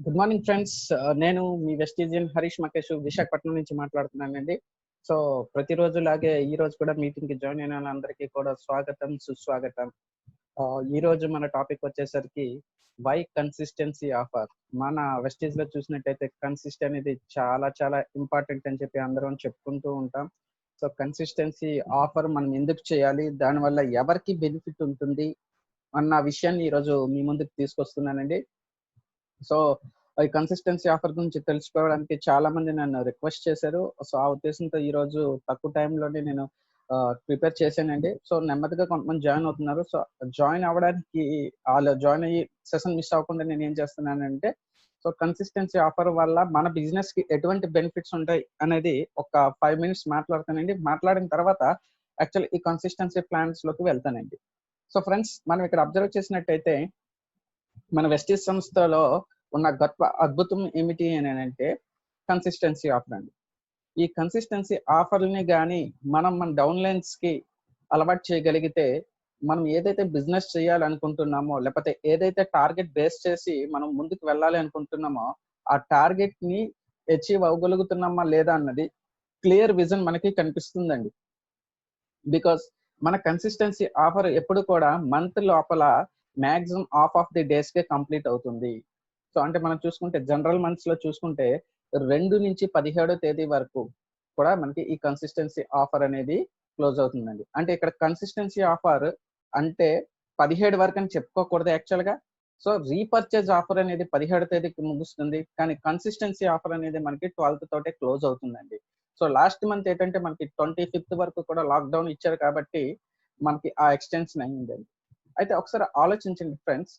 Good morning friends. నేను మీ వెస్టీజియన్ హరీష్ మకేష్ విశాఖపట్నం నుంచి మాట్లాడుతున్నానండి. సో ప్రతిరోజులాగే ఈ రోజు కూడా మీటింగ్కి జాయిన్ అయిన వాళ్ళందరికీ కూడా స్వాగతం, సుస్వాగతం. ఈ రోజు మన టాపిక్ వచ్చేసరికి వై కన్సిస్టెన్సీ ఆఫర్. మన వెస్టీజ్ లో చూసినట్టయితే కన్సిస్ట్ అనేది చాలా చాలా ఇంపార్టెంట్ అని చెప్పి అందరం చెప్పుకుంటూ ఉంటాం. సో కన్సిస్టెన్సీ ఆఫర్ మనం ఎందుకు చేయాలి, దానివల్ల ఎవరికి బెనిఫిట్ ఉంటుంది అన్న విషయాన్ని ఈరోజు మీ ముందుకు తీసుకొస్తున్నానండి. సో ఈ కన్సిస్టెన్సీ ఆఫర్ గురించి తెలుసుకోవడానికి చాలా మంది నన్ను రిక్వెస్ట్ చేశారు. సో ఆ ఉద్దేశంతో ఈ రోజు తక్కువ టైంలోనే నేను ప్రిపేర్ చేశానండి. సో నెమ్మదిగా కొంతమంది జాయిన్ అవుతున్నారు. సో జాయిన్ అవ్వడానికి వాళ్ళు జాయిన్ అయ్యి సెషన్ మిస్ అవ్వకుండా నేను ఏం చేస్తున్నానంటే, సో కన్సిస్టెన్సీ ఆఫర్ వల్ల మన బిజినెస్ కి ఎటువంటి బెనిఫిట్స్ ఉంటాయి అనేది ఒక 5 minutes మాట్లాడతానండి. మాట్లాడిన తర్వాత యాక్చువల్ ఈ కన్సిస్టెన్సీ ప్లాన్స్ లోకి వెళ్తానండి. సో ఫ్రెండ్స్, మనం ఇక్కడ అబ్జర్వ్ చేసినట్టయితే మన వెస్టీజ్ సంస్థలో ఉన్న గొప్ప అద్భుతం ఏమిటి అని అంటే కన్సిస్టెన్సీ ఆఫర్ అండి. ఈ కన్సిస్టెన్సీ ఆఫర్ని కానీ మన డౌన్లైన్స్ కి అలవాటు చేయగలిగితే, మనం ఏదైతే బిజినెస్ చేయాలనుకుంటున్నామో, లేకపోతే ఏదైతే టార్గెట్ బేస్ చేసి మనం ముందుకు వెళ్ళాలి అనుకుంటున్నామో, ఆ టార్గెట్ ని అచీవ్ అవ్వగలుగుతున్నామా లేదా అన్నది క్లియర్ విజన్ మనకి కనిపిస్తుందండి. బికాస్ మన కన్సిస్టెన్సీ ఆఫర్ ఎప్పుడు కూడా మంత్ లోపల maximum of the days K complete అవుతుంది. సో అంటే మనం చూసుకుంటే జనరల్ మంత్స్ లో చూసుకుంటే 2 నుంచి 17వ తేదీ వరకు కూడా మనకి ఈ కన్సిస్టెన్సీ ఆఫర్ అనేది క్లోజ్ అవుతుందండి. అంటే ఇక్కడ కన్సిస్టెన్సీ ఆఫర్ అంటే 17 వరకు అని చెప్పుకోకూడదు యాక్చువల్ గా. సో రీపర్చేజ్ ఆఫర్ అనేది 17వ తేదీకి ముగుస్తుంది, కానీ కన్సిస్టెన్సీ ఆఫర్ అనేది మనకి 12th తోటే క్లోజ్ అవుతుందండి. సో లాస్ట్ మంత్ ఏంటంటే మనకి 25th వరకు కూడా లాక్డౌన్ ఇచ్చారు కాబట్టి మనకి ఆ ఎక్స్టెన్షన్ అయ్యిందండి. అయితే ఒకసారి ఆలోచించండి ఫ్రెండ్స్,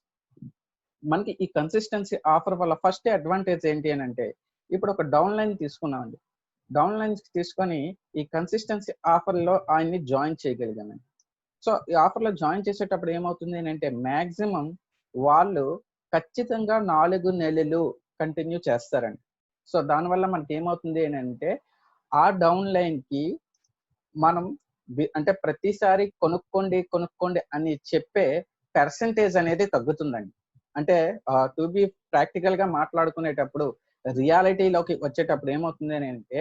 మనకి ఈ కన్సిస్టెన్సీ ఆఫర్ వల్ల ఫస్ట్ అడ్వాంటేజ్ ఏంటి అని అంటే, ఇప్పుడు ఒక డౌన్ లైన్ తీసుకున్నామండి. డౌన్ లైన్స్ తీసుకొని ఈ కన్సిస్టెన్సీ ఆఫర్ లో ఆయన్ని జాయిన్ చేయగలిగామండి. సో ఈ ఆఫర్ లో జాయిన్ చేసేటప్పుడు ఏమవుతుంది అని అంటే, మాక్సిమం వాళ్ళు ఖచ్చితంగా 4 నెలలు కంటిన్యూ చేస్తారండి. సో దానివల్ల మనకి ఏమవుతుంది అని అంటే, ఆ డౌన్ లైన్ కి మనం అంటే ప్రతిసారి కొనుక్కోండి అని చెప్పే పర్సంటేజ్ అనేది తగ్గుతుందండి. అంటే టు బి ప్రాక్టికల్ గా మాట్లాడుకునేటప్పుడు, రియాలిటీలోకి వచ్చేటప్పుడు ఏమవుతుంది అని అంటే,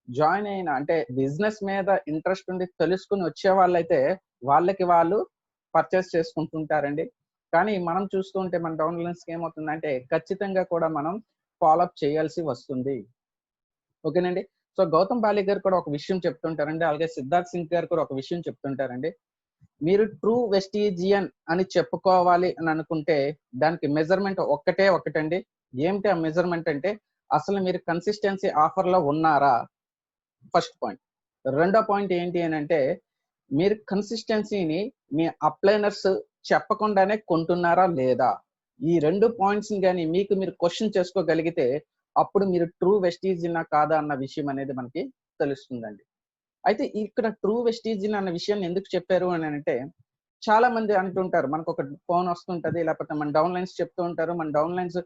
జాయిన్ అయిన అంటే బిజినెస్ మీద ఇంట్రెస్ట్ ఉండి తెలుసుకుని వచ్చే వాళ్ళైతే వాళ్ళకి వాళ్ళు పర్చేస్ చేసుకుంటుంటారండి. కానీ మనం చూస్తూ ఉంటే మన డౌన్ లైన్స్ కి ఏమవుతుందంటే, ఖచ్చితంగా కూడా మనం ఫాలోఅప్ చేయాల్సి వస్తుంది. ఓకేనండి. సో గౌతమ్ బాలి గారు కూడా ఒక విషయం చెప్తుంటారండి, అలాగే సిద్ధార్థ్ సింగ్ గారు కూడా ఒక విషయం చెప్తుంటారండి. మీరు ట్రూ వెస్టీజియన్ అని చెప్పుకోవాలి అని అనుకుంటే దానికి మెజర్మెంట్ ఒకటండి. ఏమిటి ఆ మెజర్మెంట్ అంటే, అసలు మీరు కన్సిస్టెన్సీ ఆఫర్ లో ఉన్నారా, ఫస్ట్ పాయింట్. రెండో పాయింట్ ఏంటి అని అంటే, మీరు కన్సిస్టెన్సీని మీ అప్లైనర్స్ చెప్పకుండానే కొంటున్నారా లేదా. ఈ 2 పాయింట్స్ కానీ మీరు క్వశ్చన్ చేసుకోగలిగితే, అప్పుడు మీరు ట్రూ వెస్టీజియనా కాదా అన్న విషయం అనేది మనకి తెలుస్తుందండి. అయితే ఇక్కడ ట్రూ వెస్టీజియన్ అన్న విషయాన్ని ఎందుకు చెప్పారు అని అంటే, చాలా మంది అంటుంటారు, మనకు ఒక ఫోన్ వస్తుంటది, లేకపోతే మన డౌన్ లైన్స్ చెప్తూ ఉంటారు, మన డౌన్ లైన్స్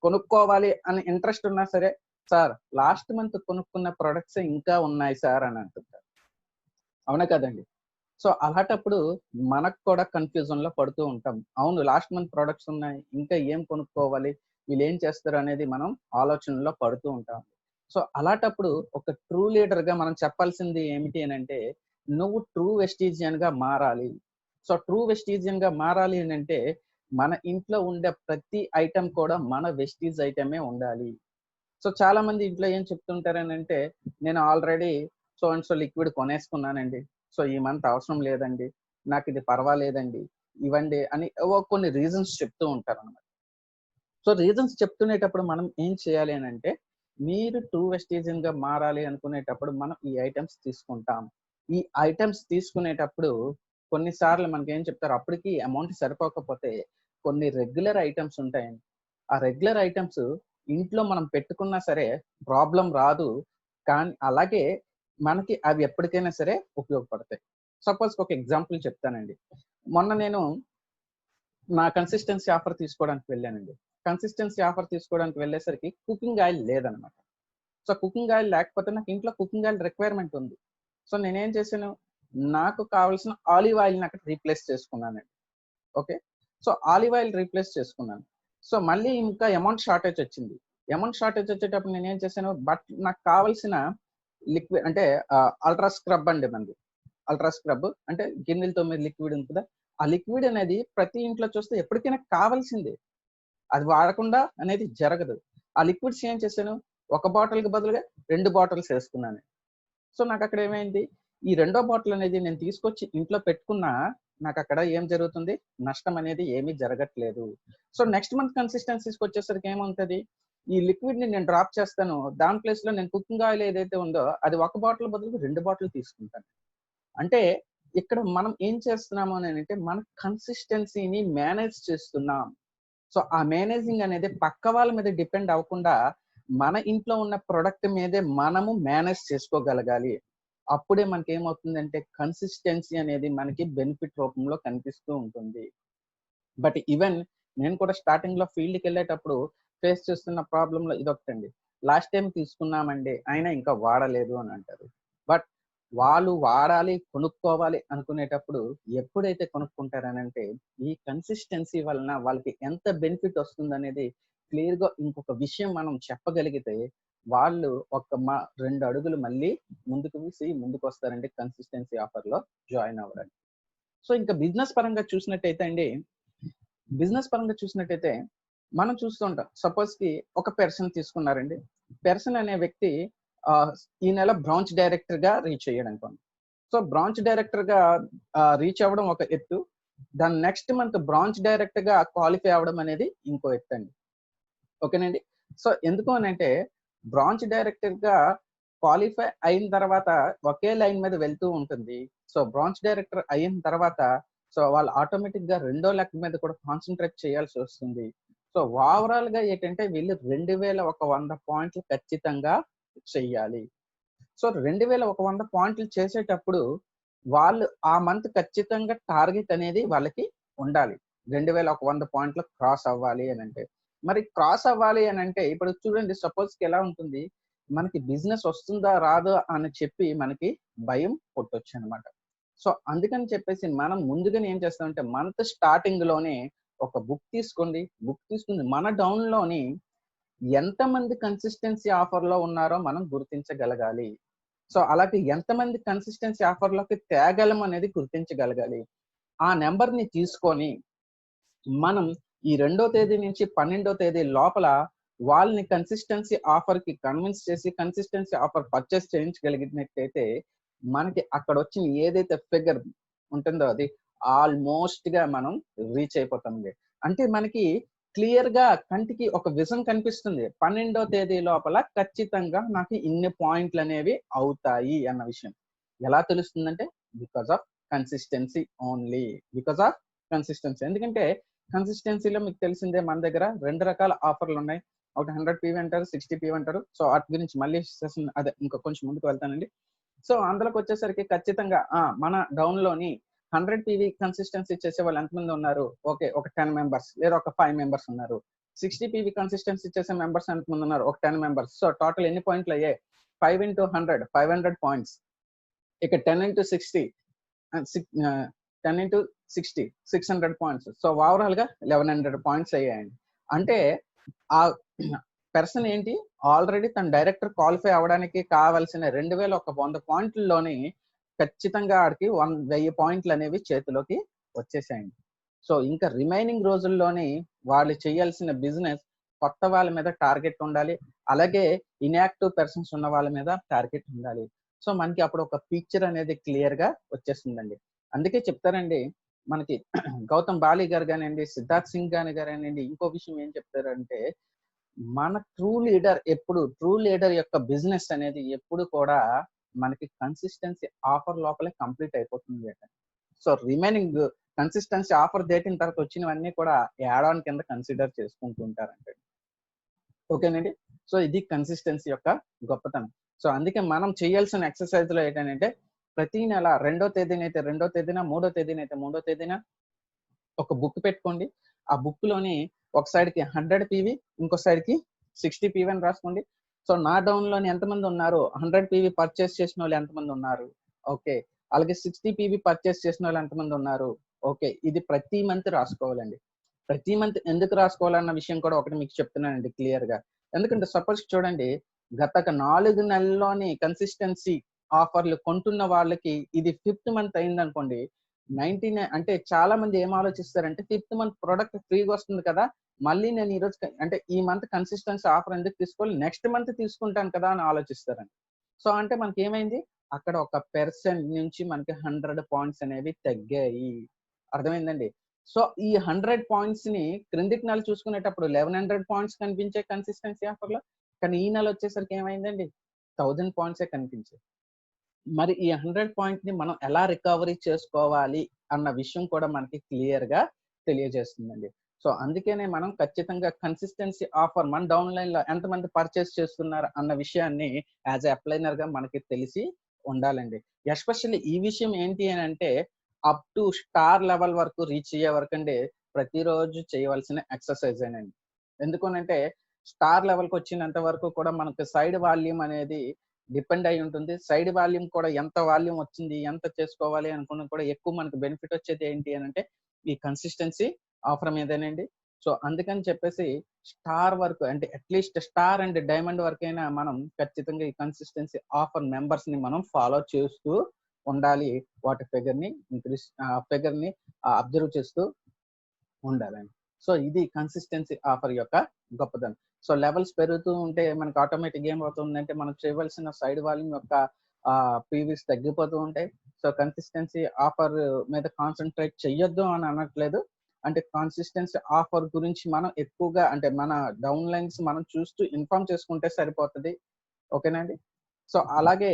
కొనుక్కోవాలి అని ఇంట్రెస్ట్ ఉన్నా సరే, సార్ లాస్ట్ మంత్ కొనుక్కున్న ప్రొడక్ట్స్ ఇంకా ఉన్నాయి సార్ అని అంటుంటారు. అవునా కదండి. సో అలాంటప్పుడు మనకు కూడా కన్ఫ్యూజన్ లో పడుతూ ఉంటాం. అవును, లాస్ట్ మంత్ ప్రొడక్ట్స్ ఉన్నాయి, ఇంకా ఏం కొనుక్కోవాలి, వీళ్ళు ఏం చేస్తారు అనేది మనం ఆలోచనలో పడుతూ ఉంటాం. సో అలాంటప్పుడు ఒక ట్రూ లీడర్ గా మనం చెప్పాల్సింది ఏమిటి అని అంటే, నువ్వు ట్రూ వెస్టీజియన్ గా మారాలి. సో ట్రూ వెస్టీజియన్ గా మారాలి అని అంటే, మన ఇంట్లో ఉండే ప్రతి ఐటమ్ కూడా మన వెస్టీజ్ ఐటమే ఉండాలి. సో చాలా మంది ఇంట్లో ఏం చెప్తుంటారని అంటే, నేను already so and so liquid కొనేసుకున్నానండి, సో ఈ మంత్ అవసరం లేదండి, నాకు ఇది పర్వాలేదండి, ఇవ్వండి అని కొన్ని రీజన్స్ చెప్తూ ఉంటారు అనమాట. సో రీజన్స్ చెప్తునేటప్పుడు మనం ఏం చేయాలి అని అంటే, మీరు ట్రూ వెస్టీజియన్ గా మారాలి అనుకునేటప్పుడు మనం ఈ ఐటమ్స్ తీసుకుంటాం. ఈ ఐటమ్స్ తీసుకునేటప్పుడు కొన్నిసార్లు మనకి ఏం చెప్తారు, అప్పటికి అమౌంట్ సరిపోకపోతే కొన్ని రెగ్యులర్ ఐటమ్స్ ఉంటాయండి. ఆ రెగ్యులర్ ఐటమ్స్ ఇంట్లో మనం పెట్టుకున్నా సరే ప్రాబ్లం రాదు, కానీ అలాగే మనకి అవి ఎప్పటికైనా సరే ఉపయోగపడతాయి. సపోజ్ ఒక ఎగ్జాంపుల్ చెప్తానండి. మొన్న నేను నా కన్సిస్టెన్సీ ఆఫర్ తీసుకోవడానికి వెళ్ళానండి. కన్సిస్టెన్సీ ఆఫర్ తీసుకోవడానికి వెళ్ళేసరికి కుకింగ్ ఆయిల్ లేదనమాట. సో కుకింగ్ ఆయిల్ లేకపోతే నాకు ఇంట్లో కుకింగ్ ఆయిల్ రిక్వైర్మెంట్ ఉంది. సో నేనేం చేశాను, నాకు కావాల్సిన ఆలివ్ ఆయిల్ని అక్కడ రీప్లేస్ చేసుకున్నానండి. Okay. So olive oil replace చేసుకున్నాను. సో మళ్ళీ ఇంకా అమౌంట్ షార్టేజ్ వచ్చింది. అమౌంట్ షార్టేజ్ వచ్చేటప్పుడు నేను ఏం చేశాను, బట్ నాకు కావాల్సిన లిక్విడ్ అంటే అల్ట్రా స్క్రబ్ అండి మనది. అల్ట్రా స్క్రబ్ అంటే గిన్నెలతో మీద లిక్విడ్ ఉంది కదా, ఆ లిక్విడ్ అనేది ప్రతి ఇంట్లో చూస్తే ఎప్పటికైనా కావాల్సిందే, అది వాడకుండా అనేది జరగదు. ఆ లిక్విడ్స్ ఏం చేశాను, ఒక బాటిల్కి బదులుగా 2 బాటిల్స్ వేసుకున్నాను. సో నాకు అక్కడ ఏమైంది, ఈ రెండో బాటిల్ అనేది నేను తీసుకొచ్చి ఇంట్లో పెట్టుకున్నా నాకు అక్కడ ఏం జరుగుతుంది, నష్టం అనేది ఏమీ జరగట్లేదు. సో నెక్స్ట్ మంత్ కన్సిస్టెన్సీస్కి వచ్చేసరికి ఏముంటది, ఈ లిక్విడ్ ని నేను డ్రాప్ చేస్తాను, దాని ప్లేస్ లో నేను కుకింగ్ ఆయిల్ ఏదైతే ఉందో అది ఒక బాటిల్ బదులు 2 బాటిల్ తీసుకుంటాను. అంటే ఇక్కడ మనం ఏం చేస్తున్నాము అని అంటే మన కన్సిస్టెన్సీని మేనేజ్ చేస్తున్నాం. సో ఆ మేనేజింగ్ అనేది పక్క వాళ్ళ మీద డిపెండ్ అవ్వకుండా మన ఇంట్లో ఉన్న ప్రొడక్ట్ మీదే మనము మేనేజ్ చేసుకోగలగాలి. అప్పుడే మనకి ఏమవుతుందంటే కన్సిస్టెన్సీ అనేది మనకి బెనిఫిట్ రూపంలో కనిపిస్తూ ఉంటుంది. బట్ ఈవెన్ నేను కూడా స్టార్టింగ్ లో ఫీల్డ్కి వెళ్ళేటప్పుడు ఫేస్ చేస్తున్న ప్రాబ్లంలో ఇదొకటండి. లాస్ట్ టైం తీసుకున్నామండి అయినా ఇంకా వాడలేదు అని అంటారు. బట్ వాళ్ళు వాడాలి, కొనుక్కోవాలి అనుకునేటప్పుడు ఎప్పుడైతే కొనుక్కుంటారని అంటే ఈ కన్సిస్టెన్సీ వలన వాళ్ళకి ఎంత బెనిఫిట్ వస్తుంది అనేది క్లియర్ గా ఇంకొక విషయం మనం చెప్పగలిగితే వాళ్ళు ఒక 2 అడుగులు మళ్ళీ ముందుకు వేసి ముందుకు వస్తారండి కన్సిస్టెన్సీ ఆఫర్ లో జాయిన్ అవ్వడానికి. సో ఇంకా బిజినెస్ పరంగా చూసినట్టయితే మనం చూస్తుంటాం. సపోజ్ కి ఒక పర్సన్ తీసుకున్నారండి. పర్సన్ అనే వ్యక్తి ఈ నెల బ్రాంచ్ డైరెక్టర్ గా రీచ్ అయ్యాడు అనుకోండి. సో బ్రాంచ్ డైరెక్టర్ గా రీచ్ అవ్వడం ఒక ఎత్తు, దాని నెక్స్ట్ మంత్ బ్రాంచ్ డైరెక్టర్ గా క్వాలిఫై అవ్వడం అనేది ఇంకో ఎత్తు అండి. ఓకేనండి. సో ఎందుకు అని అంటే బ్రాంచ్ డైరెక్టర్ గా క్వాలిఫై అయిన తర్వాత ఒకే లైన్ మీద వెళ్తూ ఉంటుంది. సో బ్రాంచ్ డైరెక్టర్ అయిన తర్వాత సో వాళ్ళు ఆటోమేటిక్ గా రెండో లెక్క మీద కూడా కాన్సన్ట్రేట్ చేయాల్సి వస్తుంది. సో ఓవరాల్ గా ఏంటంటే వీళ్ళు 2100 పాయింట్లు ఖచ్చితంగా చెయ్యాలి. సో 2100 పాయింట్లు చేసేటప్పుడు వాళ్ళు ఆ మంత్ ఖచ్చితంగా టార్గెట్ అనేది వాళ్ళకి ఉండాలి. 2100 పాయింట్లు క్రాస్ అవ్వాలి అని అంటే, మరి క్రాస్ అవ్వాలి అని అంటే ఇప్పుడు చూడండి, సపోజ్ ఎలా ఉంటుంది, మనకి బిజినెస్ వస్తుందా రాదో అని చెప్పి మనకి భయం పుట్టొచ్చు అనమాట. సో అందుకని చెప్పేసి మనం ముందుగానే ఏం చేస్తామంటే మంత్ స్టార్టింగ్ లోనే ఒక బుక్ తీసుకుని మన డౌన్ లోని ఎంతమంది కన్సిస్టెన్సీ ఆఫర్ లో ఉన్నారో మనం గుర్తించగలగాలి. సో అలాగే ఎంతమంది కన్సిస్టెన్సీ ఆఫర్ లోకి తేగలం అనేది గుర్తించగలగాలి. ఆ నెంబర్ ని తీసుకొని మనం ఈ 2వ తేదీ నుంచి 12వ తేదీ లోపల వాళ్ళని కన్సిస్టెన్సీ ఆఫర్ కి కన్విన్స్ చేసి కన్సిస్టెన్సీ ఆఫర్ పర్చేస్ చేయించగలిగినట్టయితే మనకి అక్కడ వచ్చిన ఏదైతే ఫిగర్ ఉంటుందో అది ఆల్మోస్ట్ గా మనం రీచ్ అయిపోతామండి. అంటే మనకి క్లియర్ గా కంటికి ఒక విజన్ కనిపిస్తుంది, 12వ తేదీ లోపల ఖచ్చితంగా నాకు ఇన్ని పాయింట్లు అనేవి అవుతాయి అన్న విషయం. ఎలా తెలుస్తుందంటే because of consistency only, because of consistency. ఎందుకంటే కన్సిస్టెన్సీలో మీకు తెలిసిందే మన దగ్గర 2 రకాల ఆఫర్లు ఉన్నాయి. ఒకటి 100 PV అంటారు, 60 PV అంటారు. సో వాటి గురించి మళ్ళీ సెషన్ అదే ఇంకా కొంచెం ముందుకు వెళ్తానండి. సో అందులోకి వచ్చేసరికి ఖచ్చితంగా మన డౌన్ లోని 100 PV కన్సిస్టెన్సీ చేసే వాళ్ళు ఎంతమంది ఉన్నారు, ఓకే ఒక 10 మెంబర్స్ లేదా ఒక 5 మెంబర్స్ ఉన్నారు. 60 PV కన్సిస్టెన్సీ చేసే మెంబర్స్ ఎంతమంది ఉన్నారు, ఒక 10 మెంబర్స్. సో టోటల్ ఎన్ని పాయింట్లు అయ్యాయి, 5 into 100 500 పాయింట్స్. ఇక 10 into 60 10 into 60 600 points. So overall గా 1100 పాయింట్స్ అయ్యాయండి. అంటే ఆ పర్సన్ ఏంటి ఆల్రెడీ తన డైరెక్టర్ క్వాలిఫై అవ్వడానికి కావాల్సిన 2100 పాయింట్లలోని ఖచ్చితంగా ఆడికి 1000 పాయింట్లు అనేవి చేతిలోకి వచ్చేసాయండి. సో ఇంకా రిమైనింగ్ రోజుల్లోని వాళ్ళు చేయాల్సిన బిజినెస్ కొత్త వాళ్ళ మీద టార్గెట్ ఉండాలి, అలాగే ఇన్యాక్టివ్ పర్సన్స్ ఉన్న వాళ్ళ మీద టార్గెట్ ఉండాలి. సో మనకి అప్పుడు ఒక పిక్చర్ అనేది క్లియర్ గా వచ్చేస్తుందండి. అందుకే చెప్తారండి మనకి గౌతమ్ బాలి గారు కానివ్వండి, సిద్ధార్థ్ సింగ్ గానివ్వండి, ఇంకో విషయం ఏం చెప్తారంటే మన ట్రూ లీడర్ యొక్క బిజినెస్ అనేది ఎప్పుడు కూడా మనకి కన్సిస్టెన్సీ ఆఫర్ లోపలే కంప్లీట్ అయిపోతుంది అంట. సో రిమైనింగ్ కన్సిస్టెన్సీ ఆఫర్ దాటిన తర్వాత వచ్చినవన్నీ కూడా యాడ్ ఆన్ కింద కన్సిడర్ చేసుకుంటూ ఉంటారంటే. ఓకేనండి. సో ఇది కన్సిస్టెన్సీ యొక్క గొప్పతనం. సో అందుకే మనం చేయాల్సిన ఎక్సర్సైజ్ లో ఏంటంటే ప్రతి నెల 2వ తేదీనైతే 2వ తేదీన, 3వ తేదీనైతే 3వ తేదీన ఒక బుక్ పెట్టుకోండి. ఆ బుక్ లోని ఒక సైడ్ కి 100 PV, ఇంకో సైడ్ కి 60 PV అని రాసుకోండి. సో నా డౌన్ లోని ఎంతమంది ఉన్నారు, 100 PV పర్చేస్ చేసిన వాళ్ళు ఎంతమంది ఉన్నారు, ఓకే, అలాగే 60 PV పర్చేస్ చేసిన వాళ్ళు ఎంతమంది ఉన్నారు, ఓకే. ఇది ప్రతి మంత్ రాసుకోవాలండి. ప్రతి మంత్ ఎందుకు రాసుకోవాలన్న విషయం కూడా ఒకటి మీకు చెప్తున్నానండి క్లియర్ గా. ఎందుకంటే సపోజ్ చూడండి, గత 4 నెలల్లోని కన్సిస్టెన్సీ ఆఫర్లు కొంటున్న వాళ్ళకి ఇది 5th మంత్ అయిందనుకోండి, 99 అంటే చాలా మంది ఏం ఆలోచిస్తారంటే 5th మంత్ ప్రొడక్ట్ ఫ్రీగా వస్తుంది కదా, మళ్ళీ నేను ఈ రోజు అంటే ఈ మంత్ కన్సిస్టెన్సీ ఆఫర్ ఎందుకు తీసుకోవాలి, నెక్స్ట్ మంత్ తీసుకుంటాను కదా అని ఆలోచిస్తారండి. సో అంటే మనకి ఏమైంది, అక్కడ ఒక % నుంచి మనకి 100 పాయింట్స్ అనేవి తగ్గాయి. అర్థమైందండి. సో ఈ 100 పాయింట్స్ ని క్రిందికి నెల చూసుకునేటప్పుడు 1100 పాయింట్స్ కనిపించే కన్సిస్టెన్సీ ఆఫర్ లో, కానీ ఈ నెల వచ్చేసరికి ఏమైందండి, 1000 పాయింట్సే కనిపించాయి. మరి ఈ 100 పాయింట్ ని మనం ఎలా రికవరీ చేసుకోవాలి అన్న విషయం కూడా మనకి క్లియర్ గా తెలియజేస్తుందండి. సో అందుకనే మనం ఖచ్చితంగా కన్సిస్టెన్సీ ఆఫర్ మన డౌన్లైన్ లో ఎంతమంది పర్చేస్ చేస్తున్నారు అన్న విషయాన్ని యాజ్ ఎ అప్లైనర్ గా మనకి తెలిసి ఉండాలండి. ఎస్పెషల్లీ ఈ విషయం ఏంటి అని అంటే, అప్ టు స్టార్ లెవెల్ వరకు రీచ్ అయ్యే వరకు అండి ప్రతిరోజు చేయవలసిన ఎక్సర్సైజ్ అండి. ఎందుకనంటే స్టార్ లెవెల్కి వచ్చినంత వరకు కూడా మనకు సైడ్ వాల్యూమ్ అనేది డిపెండ్ అయి ఉంటుంది. సైడ్ వాల్యూమ్ కూడా ఎంత వాల్యూమ్ వచ్చింది, ఎంత చేసుకోవాలి అనుకున్నా కూడా ఎక్కువ మనకు బెనిఫిట్ వచ్చేది ఏంటి అని అంటే ఈ కన్సిస్టెన్సీ ఆఫర్ మీదేనండి. సో అందుకని చెప్పేసి స్టార్ వరకు అంటే అట్లీస్ట్ స్టార్ అండ్ డైమండ్ వరకైనా మనం ఖచ్చితంగా ఈ కన్సిస్టెన్సీ ఆఫర్ మెంబర్స్ ని మనం ఫాలో చేస్తూ ఉండాలి. వాటి ఫిగర్ ని అబ్జర్వ్ చేస్తూ ఉండాలండి. సో ఇది కన్సిస్టెన్సీ ఆఫర్ యొక్క గొప్పదనం. సో లెవెల్స్ పెరుగుతూ ఉంటే మనకి ఆటోమేటిక్ ఏమవుతుందంటే మనం చేయవలసిన సైడ్ వాల్యూమ్ యొక్క పీవీస్ తగ్గిపోతూ ఉంటాయి. సో కన్సిస్టెన్సీ ఆఫర్ మీద కాన్సన్ట్రేట్ చెయ్యొద్దు అని అనట్లేదు. అంటే కన్సిస్టెన్సీ ఆఫర్ గురించి మనం ఎక్కువగా అంటే మన డౌన్ లైన్స్ మనం చూస్తూ ఇన్ఫార్మ్ చేసుకుంటే సరిపోతుంది. ఓకేనండి. సో అలాగే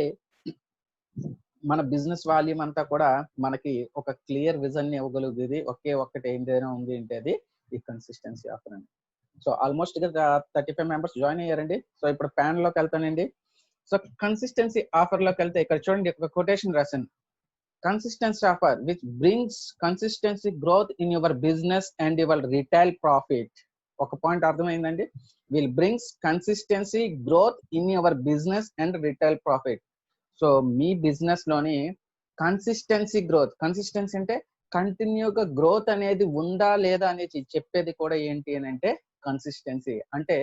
మన బిజినెస్ వాల్యూమ్ అంతా కూడా మనకి ఒక క్లియర్ విజన్ ని ఇవ్వగలుగుతుంది. ఒకే ఒక్కటి ఏంటైనా ఉంది అంటే అది ఈ కన్సిస్టెన్సీ ఆఫర్ అండి. సో ఆల్మోస్ట్ గా 35 మెంబర్స్ జాయిన్ అయ్యారండి. సో ఇప్పుడు ప్యాన్ లోకి వెళ్తానండి. సో కన్సిస్టెన్సీ ఆఫర్ లోకి వెళ్తే ఇక్కడ చూడండి ఒక కొటేషన్ రాశాను. Consistency offer which brings consistency growth in your business and your retail profit. ఒక పాయింట్ అర్థమైందండి. Will brings consistency growth in your business and retail profit. So me business లోని consistency growth, consistency అంటే కంటిన్యూగా growth అనేది ఉందా లేదా అనేది చెప్పేది కూడా ఏంటి అని అంటే కన్సిస్టెన్సీ. అంటే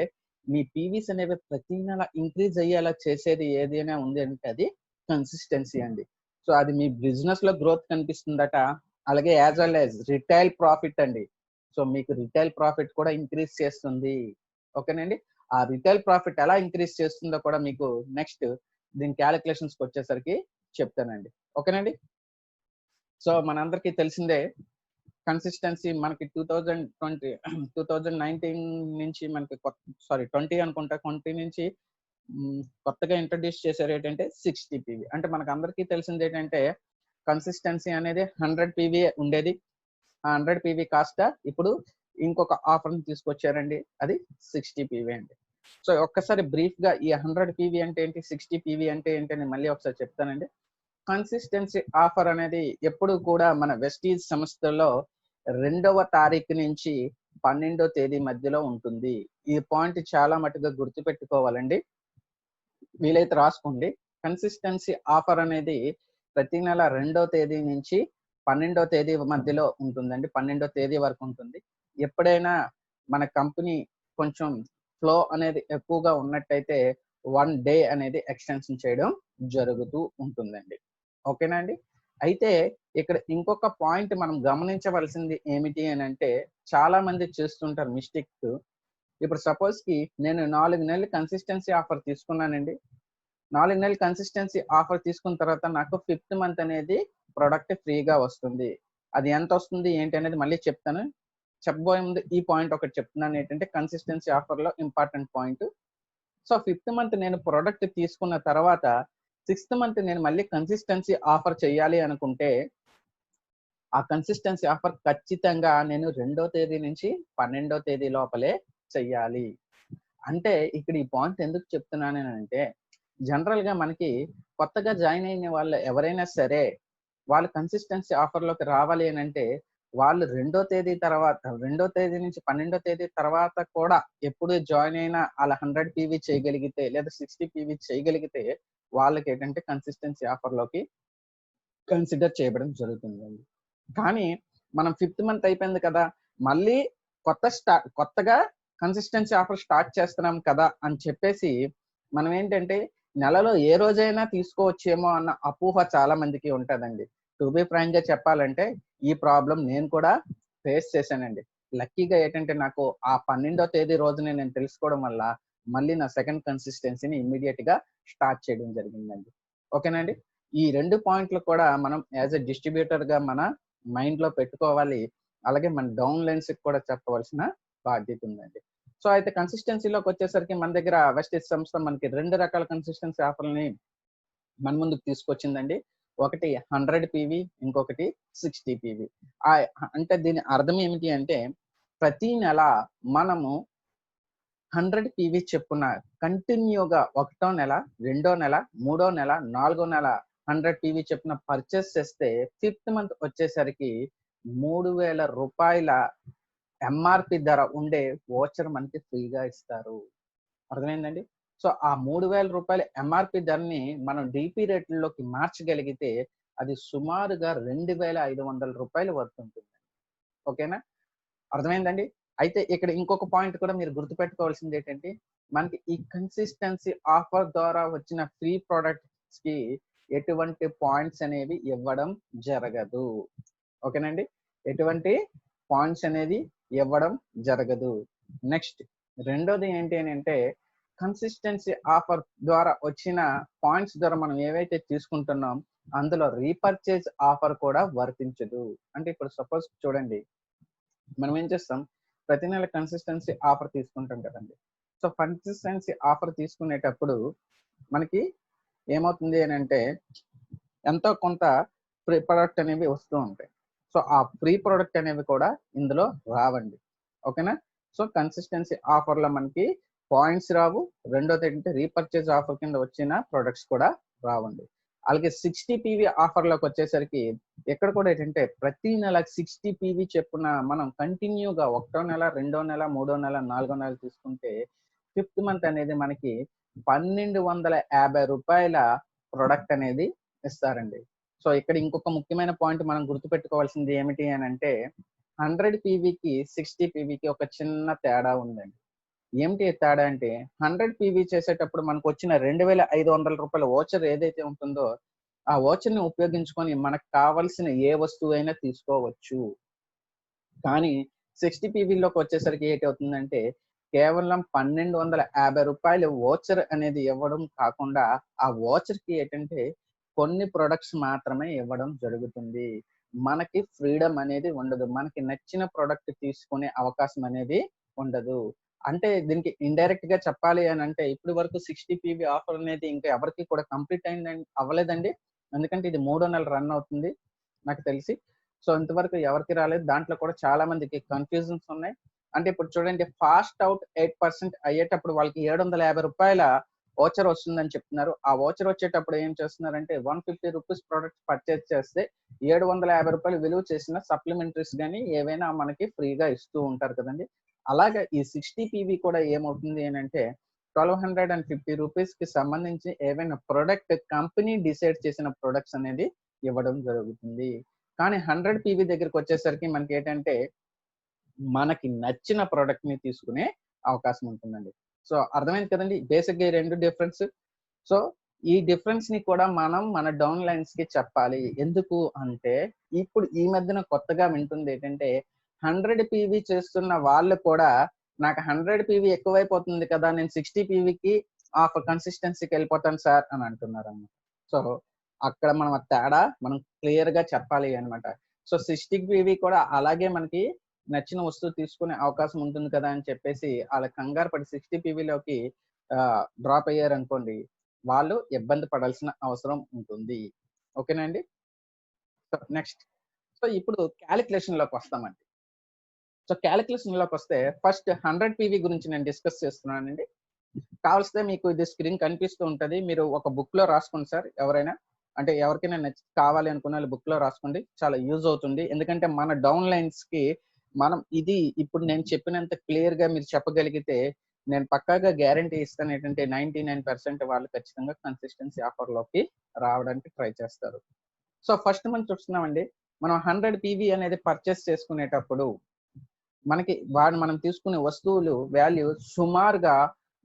మీ పీవీస్ అనేవి ప్రతి నెల ఇంక్రీజ్ అయ్యేలా చేసేది ఏదైనా ఉంది అంటే అది కన్సిస్టెన్సీ అండి. సో అది మీ బిజినెస్ లో గ్రోత్ కనిపిస్తుందట. అలాగే as well as retail profit అండి. సో మీకు రిటైల్ ప్రాఫిట్ కూడా ఇంక్రీజ్ చేస్తుంది. ఓకేనండి. ఆ రిటైల్ ప్రాఫిట్ ఎలా ఇంక్రీజ్ చేస్తుందో కూడా మీకు నెక్స్ట్ దీని క్యాలిక్యులేషన్స్ వచ్చేసరికి చెప్తానండి. ఓకేనండి. సో మనందరికీ తెలిసిందే కన్సిస్టెన్సీ మనకి 2019 నుంచి మనకి 20 అనుకుంటా, 20 నుంచి కొత్తగా ఇంట్రడ్యూస్ చేశారు ఏంటంటే 60 పీవీ. అంటే మనకు అందరికీ తెలిసింది ఏంటంటే కన్సిస్టెన్సీ అనేది 100 పీవీ ఉండేది. ఆ 100 పీవీ కాస్త ఇప్పుడు ఇంకొక ఆఫర్ తీసుకొచ్చారండి, అది 60 పీవీ అండి. సో ఒక్కసారి బ్రీఫ్ గా ఈ 100 పీవీ అంటే ఏంటి, 60 పీవీ అంటే ఏంటి అని మళ్ళీ ఒకసారి చెప్తానండి. కన్సిస్టెన్సీ ఆఫర్ అనేది ఎప్పుడు కూడా మన వెస్టీజ్ సంస్థలో 2వ తారీఖు నుంచి 12వ తేదీ మధ్యలో ఉంటుంది. ఈ పాయింట్ చాలా మటుగా గుర్తుపెట్టుకోవాలండి. వీలైతే రాసుకోండి. కన్సిస్టెన్సీ ఆఫర్ అనేది ప్రతి నెల 2వ తేదీ నుంచి 12వ తేదీ మధ్యలో ఉంటుందండి. 12వ తేదీ వరకు ఉంటుంది. ఎప్పుడైనా మన కంపెనీ కొంచెం ఫ్లో అనేది ఎక్కువగా ఉన్నట్టయితే 1 డే అనేది ఎక్స్టెన్షన్ చేయడం జరుగుతూ ఉంటుందండి. ఓకేనా అండి. అయితే ఇక్కడ ఇంకొక పాయింట్ మనం గమనించవలసింది ఏమిటి అని అంటే, చాలా మంది చేస్తుంటారు మిస్టేక్. ఇప్పుడు సపోజ్ కి నేను 4 నెలలు కన్సిస్టెన్సీ ఆఫర్ తీసుకున్నానండి. 4 నెలలు కన్సిస్టెన్సీ ఆఫర్ తీసుకున్న తర్వాత నాకు 5th మంత్ అనేది ప్రొడక్ట్ ఫ్రీగా వస్తుంది. అది ఎంత వస్తుంది ఏంటి అనేది మళ్ళీ చెప్తాను. చెప్పబోయే ముందు ఈ పాయింట్ ఒకటి చెప్తున్నాను ఏంటంటే, కన్సిస్టెన్సీ ఆఫర్ లో important point. So 5th month నేను ప్రొడక్ట్ తీసుకున్న తర్వాత 6th మంత్ నేను మళ్ళీ కన్సిస్టెన్సీ ఆఫర్ చేయాలి అనుకుంటే, ఆ కన్సిస్టెన్సీ ఆఫర్ ఖచ్చితంగా నేను 2వ తేదీ నుంచి 12వ తేదీ లోపలే చెయ్యాలి. అంటే ఇక్కడ ఈ పాయింట్ ఎందుకు చెప్తున్నాను అంటే, జనరల్ గా మనకి కొత్తగా జాయిన్ అయిన వాళ్ళు ఎవరైనా సరే వాళ్ళు కన్సిస్టెన్సీ ఆఫర్ లోకి రావాలి అని అంటే, వాళ్ళు 2వ తేదీ తర్వాత 2వ తేదీ నుంచి 12వ తేదీ తర్వాత కూడా ఎప్పుడు జాయిన్ అయినా అలా 100 పీవీ చేయగలిగితే లేదా 60 పీవీ చేయగలిగితే వాళ్ళకి ఏంటంటే కన్సిస్టెన్సీ ఆఫర్ లోకి కన్సిడర్ చేయడం జరుగుతుందండి. కానీ మనం 5th మంత్ అయిపోయింది కదా, మళ్ళీ కొత్తగా కన్సిస్టెన్సీ ఆఫర్ స్టార్ట్ చేస్తున్నాం కదా అని చెప్పేసి మనం ఏంటంటే నెలలో ఏ రోజైనా తీసుకోవచ్చేమో అన్న అపోహ చాలా మందికి ఉంటుందండి. టు బి ఫ్రాంక్ గా చెప్పాలంటే ఈ ప్రాబ్లం నేను కూడా ఫేస్ చేశానండి. లక్కీగా ఏంటంటే నాకు ఆ 12వ తేదీ రోజునే నేను తెలుసుకోవడం వల్ల మళ్ళీ నా సెకండ్ కన్సిస్టెన్సీని ఇమ్మీడియట్ గా స్టార్ట్ చేయడం జరిగిందండి. ఓకేనండి. ఈ 2 పాయింట్లు కూడా మనం యాజ్ ఎ డిస్ట్రిబ్యూటర్ గా మన మైండ్ లో పెట్టుకోవాలి. అలాగే మన డౌన్ లైన్స్ కూడా చెప్పవలసిన బాధ్యత ఉందండి. సో అయితే కన్సిస్టెన్సీలోకి వచ్చేసరికి మన దగ్గర వెస్టిజ్ సంస్థ మనకి 2 రకాల కన్సిస్టెన్సీ ఆఫర్లని మన ముందుకు తీసుకొచ్చిందండి. ఒకటి 100 పీవీ, ఇంకొకటి 60 పీవీ. అంటే దీని అర్థం ఏమిటి అంటే ప్రతి నెల మనము 100 పీవీ చొప్పున కంటిన్యూగా ఒకటో నెల, రెండో నెల, మూడో నెల, నాలుగో నెల 100 పీవీ చొప్పున పర్చేస్ చేస్తే 5th మంత్ వచ్చేసరికి ₹3000 ఎంఆర్పి ధర ఉండే వోచర్ మనకి ఫ్రీగా ఇస్తారు. అర్థమైందండి. సో ఆ ₹3000 ఎంఆర్పి ధరని మనం డిపి రేట్లలోకి మార్చగలిగితే అది సుమారుగా ₹2500 వరకు ఉంటుంది. ఓకేనా? అర్థమైందండి. అయితే ఇక్కడ ఇంకొక పాయింట్ కూడా మీరు గుర్తుపెట్టుకోవాల్సింది ఏంటంటే మనకి ఈ కన్సిస్టెన్సీ ఆఫర్ ద్వారా వచ్చిన ఫ్రీ ప్రొడక్ట్స్ కి ఎటువంటి పాయింట్స్ అనేవి ఇవ్వడం జరగదు. ఓకేనండి. ఎటువంటి పాయింట్స్ అనేది ఇవ్వడం జరగదు. నెక్స్ట్ రెండోది ఏంటి అని అంటే కన్సిస్టెన్సీ ఆఫర్ ద్వారా వచ్చిన పాయింట్స్ ద్వారా మనం ఏవైతే తీసుకుంటున్నాం అందులో రీపర్చేజ్ ఆఫర్ కూడా వర్తించదు. అంటే ఇప్పుడు సపోజ్ చూడండి, మనం ఏం చేస్తాం, ప్రతి నెల కన్సిస్టెన్సీ ఆఫర్ తీసుకుంటాం కదండి. సో కన్సిస్టెన్సీ ఆఫర్ తీసుకునేటప్పుడు మనకి ఏమవుతుంది అని అంటే ఎంతో కొంత ఫ్రీ ప్రొడక్ట్ అనేవి వస్తూ ఉంటాయి. సో ఆ ఫ్రీ ప్రొడక్ట్ అనేవి కూడా ఇందులో రావండి. ఓకేనా? సో కన్సిస్టెన్సీ ఆఫర్లో మనకి పాయింట్స్ రావు. రెండోది ఏంటంటే రీపర్చేజ్ ఆఫర్ కింద వచ్చిన ప్రొడక్ట్స్ కూడా రావండి. అలాగే 60 పీవీ ఆఫర్లోకి వచ్చేసరికి ఎక్కడ కూడా ఏంటంటే ప్రతి నెల 60 పీవీ చెప్పున మనం కంటిన్యూగా ఒకటో నెల, రెండో నెల, మూడో నెల, నాలుగో నెల తీసుకుంటే 5th మంత్ అనేది మనకి ₹1250 ప్రొడక్ట్ అనేది ఇస్తారండి. సో ఇక్కడ ఇంకొక ముఖ్యమైన పాయింట్ మనం గుర్తుపెట్టుకోవాల్సింది ఏమిటి అని అంటే 100 పీవీకి 60 పీవీకి ఒక చిన్న తేడా ఉందండి. ఏమిటి తేడా అంటే 100 పీవీ చేసేటప్పుడు మనకు వచ్చిన ₹2500 వోచర్ ఏదైతే ఉంటుందో ఆ వోచర్ ని ఉపయోగించుకొని మనకు కావలసిన ఏ వస్తువు అయినా తీసుకోవచ్చు. కానీ 60 పీవీలోకి వచ్చేసరికి ఏంటవుతుందంటే కేవలం ₹1250 వోచర్ అనేది ఇవ్వడం కాకుండా ఆ వోచర్ కి ఏంటంటే కొన్ని ప్రొడక్ట్స్ మాత్రమే ఇవ్వడం జరుగుతుంది. మనకి ఫ్రీడమ్ అనేది ఉండదు. మనకి నచ్చిన ప్రొడక్ట్ తీసుకునే అవకాశం అనేది ఉండదు. అంటే దీనికి ఇండైరెక్ట్ గా చెప్పాలి అని అంటే ఇప్పటి వరకు 60 పీవీ ఆఫర్ అనేది ఇంకా ఎవరికి కూడా కంప్లీట్ అవ్వలేదండి. ఎందుకంటే ఇది 3వ నెల రన్ అవుతుంది నాకు తెలిసి. సో ఇంతవరకు ఎవరికి రాలేదు. దాంట్లో కూడా చాలా మందికి కన్ఫ్యూజన్స్ ఉన్నాయి. అంటే ఇప్పుడు చూడండి, ఫాస్ట్ అవుట్ 8% అయ్యేటప్పుడు వాళ్ళకి ₹750 వోచర్ వస్తుందని చెప్తున్నారు. ఆ వోచర్ వచ్చేటప్పుడు ఏం చేస్తున్నారంటే ₹150 ప్రొడక్ట్ పర్చేస్ చేస్తే ₹750 విలువ చేసిన సప్లిమెంటరీస్ గానీ ఏవైనా మనకి ఫ్రీగా ఇస్తూ ఉంటారు కదండి. అలాగే ఈ 60 పీవీ కూడా ఏమవుతుంది అని అంటే ₹1250 కి సంబంధించి ఏవైనా ప్రొడక్ట్ కంపెనీ డిసైడ్ చేసిన ప్రొడక్ట్స్ అనేది ఇవ్వడం జరుగుతుంది. కానీ 100 పీవీ దగ్గరికి వచ్చేసరికి మనకి ఏంటంటే మనకి నచ్చిన ప్రొడక్ట్ ని తీసుకునే అవకాశం ఉంటుందండి. సో అర్థమైంది కదండి బేసిక్ గా ఈ 2 డిఫరెన్స్. సో ఈ డిఫరెన్స్ ని కూడా మనం మన డౌన్ లైన్స్ కి చెప్పాలి. ఎందుకు అంటే ఇప్పుడు ఈ మధ్యన కొత్తగా వింటుంది ఏంటంటే 100 పీవీ చేస్తున్న వాళ్ళు కూడా నాకు 100 పీవీ ఎక్కువైపోతుంది కదా, నేను 60 పీవీకి కన్సిస్టెన్సీకి వెళ్ళిపోతాను సార్ అని అంటున్నారు అన్నమాట. సో అక్కడ మనం ఆ తేడా మనం క్లియర్ గా చెప్పాలి అనమాట. సో 60 పీవీ కూడా అలాగే మనకి నచ్చిన వస్తువు తీసుకునే అవకాశం ఉంటుంది కదా అని చెప్పేసి అలా కంగారు పడి 60 పీవీలోకి డ్రాప్ అయ్యారు అనుకోండి, వాళ్ళు ఇబ్బంది పడాల్సిన అవసరం ఉంటుంది. ఓకేనా అండి? సో నెక్స్ట్, సో ఇప్పుడు క్యాలిక్యులేషన్ లోకి వస్తామండి. సో క్యాలిక్యులేషన్ లోకి వస్తే ఫస్ట్ 100 పీవీ గురించి నేను డిస్కస్ చేస్తున్నానండి. కావలిస్తే మీకు ఇది స్క్రీన్ కనిపిస్తూ ఉంటది. మీరు ఒక బుక్ లో రాసుకోండి సార్. ఎవరైనా అంటే ఎవరికైనా కావాలి అనుకున్న వాళ్ళు బుక్ లో రాసుకోండి. చాలా యూజ్ అవుతుంది. ఎందుకంటే మన డౌన్ లైన్స్ కి మనం ఇది ఇప్పుడు నేను చెప్పినంత క్లియర్ గా మీరు చెప్పగలిగితే నేను పక్కాగా గ్యారంటీ ఇస్తాను ఏంటంటే 99% వాళ్ళు ఖచ్చితంగా కన్సిస్టెన్సీ ఆఫర్ లోకి రావడానికి ట్రై చేస్తారు. సో ఫస్ట్ మనం చూస్తున్నామండి, మనం 100 పీవీ అనేది పర్చేస్ చేసుకునేటప్పుడు మనకి మనం తీసుకునే వస్తువులు వాల్యూ సుమారుగా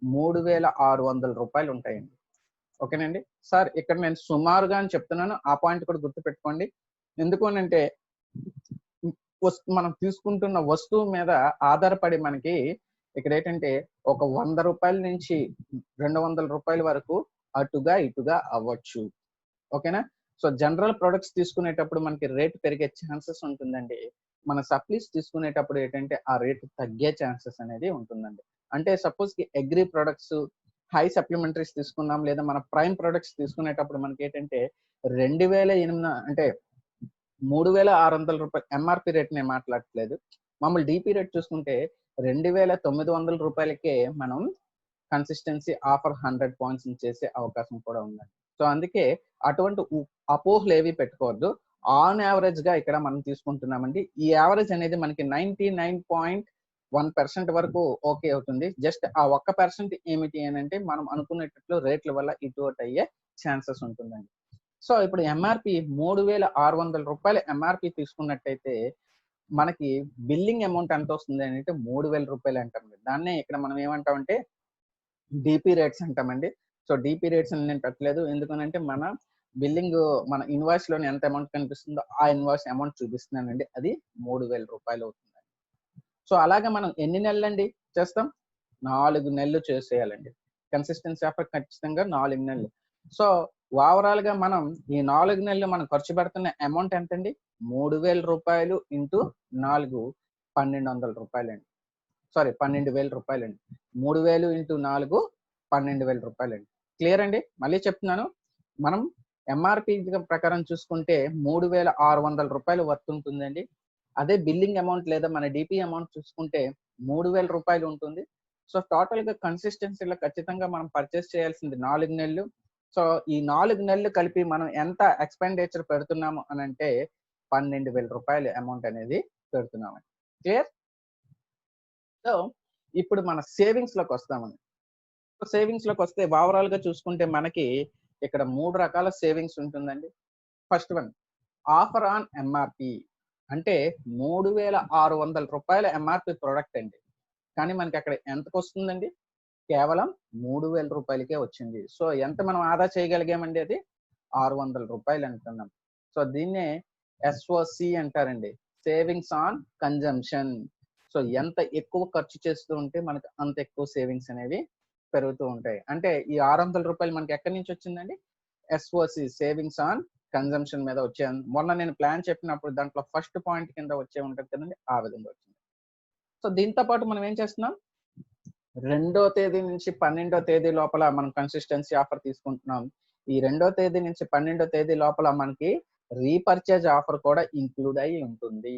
3,600 రూపాయలు ఉంటాయండి. ఓకేనండి. సార్ ఇక్కడ నేను సుమారుగా అని చెప్తున్నాను. ఆ పాయింట్ కూడా గుర్తుపెట్టుకోండి. ఎందుకు అనంటే మనం తీసుకుంటున్న వస్తువు మీద ఆధారపడి మనకి ఇక్కడ ఏంటంటే ఒక 100 రూపాయల నుంచి 200 రూపాయల వరకు అటుగా ఇటుగా అవ్వచ్చు. ఓకేనా? సో జనరల్ ప్రొడక్ట్స్ తీసుకునేటప్పుడు మనకి రేట్ పెరిగే ఛాన్సెస్ ఉంటుందండి. మన సప్లీస్ తీసుకునేటప్పుడు ఏంటంటే ఆ రేట్ తగ్గే ఛాన్సెస్ అనేది ఉంటుందండి. అంటే సపోజ్ కి అగ్రి ప్రొడక్ట్స్, హై సప్లిమెంటరీస్ తీసుకున్నాం, లేదా మన ప్రైమ్ ప్రొడక్ట్స్ తీసుకునేటప్పుడు మనకి ఏంటంటే 2008 అంటే 3,600 రూపాయలు ఎంఆర్పి రేట్ నేను మాట్లాడట్లేదు. మామూలు డిపి రేట్ చూసుకుంటే 2,900 రూపాయలకే మనం కన్సిస్టెన్సీ ఆఫర్ 100 పాయింట్స్ చేసే అవకాశం కూడా ఉందండి. సో అందుకే అటువంటి అపోహలు ఏవి పెట్టుకోవద్దు. ఆన్ యావరేజ్ గా ఇక్కడ మనం తీసుకుంటున్నామండి. ఈ యావరేజ్ అనేది మనకి 99.1% వరకు ఓకే అవుతుంది. జస్ట్ ఆ 1% ఏమిటి అని అంటే మనం అనుకునేటట్లు రేట్ల వల్ల ఇటు అటు అయ్యే ఛాన్సెస్ ఉంటుందండి. సో ఇప్పుడు ఎంఆర్పి 3,600 రూపాయలు ఎంఆర్పి తీసుకున్నట్టయితే మనకి బిల్లింగ్ అమౌంట్ ఎంత వస్తుంది అంటే 3,000 రూపాయలు అంటామండి. దాన్నే ఇక్కడ మనం ఏమంటామంటే డిపి రేట్స్ అంటామండి. సో డిపి రేట్స్ అని నేను పెట్టలేదు. ఎందుకనంటే మన బిల్లింగ్ మన ఇన్వాయిస్ లోని ఎంత అమౌంట్ కనిపిస్తుందో ఆ ఇన్వాయిస్ అమౌంట్ చూపిస్తున్నానండి. అది 3,000 రూపాయలు అవుతుంది. సో అలాగా మనం ఎన్ని నెలలండి చేస్తాం? 4 నెలలు చేసేయాలండి. కన్సిస్టెన్సీ ఆఫర్ ఖచ్చితంగా 4 నెలలు. సో ఓవరాల్ గా మనం ఈ 4 నెలలు మనం ఖర్చు పెడుతున్న అమౌంట్ ఎంతండి? 3,000 రూపాయలు ఇంటూ 4 1,200 రూపాయలండి. సారీ 12,000 రూపాయలండి. 3,000 ఇంటూ 4 12,000 రూపాయలండి. క్లియర్ అండి? మళ్ళీ చెప్తున్నాను. మనం ఎంఆర్పి ప్రకారం చూసుకుంటే 3,600 రూపాయలు వర్త్ ఉంటుందండి. అదే బిల్లింగ్ అమౌంట్ లేదా మన డిపి అమౌంట్ చూసుకుంటే 3,000 రూపాయలు ఉంటుంది. సో టోటల్ గా కన్సిస్టెన్సీలో ఖచ్చితంగా మనం పర్చేస్ చేయాల్సింది 4 నెలలు. సో ఈ 4 నెలలు కలిపి మనం ఎంత ఎక్స్పెండిచర్ పెడుతున్నాము అని అంటే 12,000 రూపాయలు అమౌంట్ అనేది పెడుతున్నామండి. క్లియర్? సో ఇప్పుడు మన సేవింగ్స్ లోకి వస్తామండి. సేవింగ్స్ లోకి వస్తే ఓవరాల్ గా చూసుకుంటే మనకి ఇక్కడ 3 రకాల సేవింగ్స్ ఉంటుందండి. First one offer on MRP అంటే 3,600 రూపాయల ఎంఆర్పి ప్రోడక్ట్ అండి. కానీ మనకి అక్కడ ఎంతకు వస్తుందండి? కేవలం 3,000 రూపాయలకే వచ్చింది. సో ఎంత మనం ఆదా చేయగలిగామండి? అది 600 రూపాయలు అంటున్నాం. సో దీన్నే ఎస్ఓసి అంటారండి, సేవింగ్స్ ఆన్ కన్జంప్షన్. సో ఎంత ఎక్కువ ఖర్చు చేస్తూ ఉంటే మనకు అంత ఎక్కువ సేవింగ్స్ అనేవి పెరుగుతూ ఉంటాయి. అంటే ఈ 600 రూపాయలు మనకి ఎక్కడి నుంచి వచ్చిందండి? ఎస్ఓసి సేవింగ్స్ ఆన్ కన్జంప్షన్ మీద వచ్చే మొన్న నేను ప్లాన్ చెప్పినప్పుడు దాంట్లో ఫస్ట్ పాయింట్ కింద వచ్చే ఉంటుంది కదండి, ఆ విధంగా వచ్చింది. సో దీంతో పాటు మనం ఏం చేస్తున్నాం? 2వ తేదీ నుంచి 12వ తేదీ లోపల మనం కన్సిస్టెన్సీ ఆఫర్ తీసుకుంటున్నాం. ఈ 2వ తేదీ నుంచి 12వ తేదీ లోపల మనకి రీపర్చేజ్ ఆఫర్ కూడా ఇంక్లూడ్ అయి ఉంటుంది.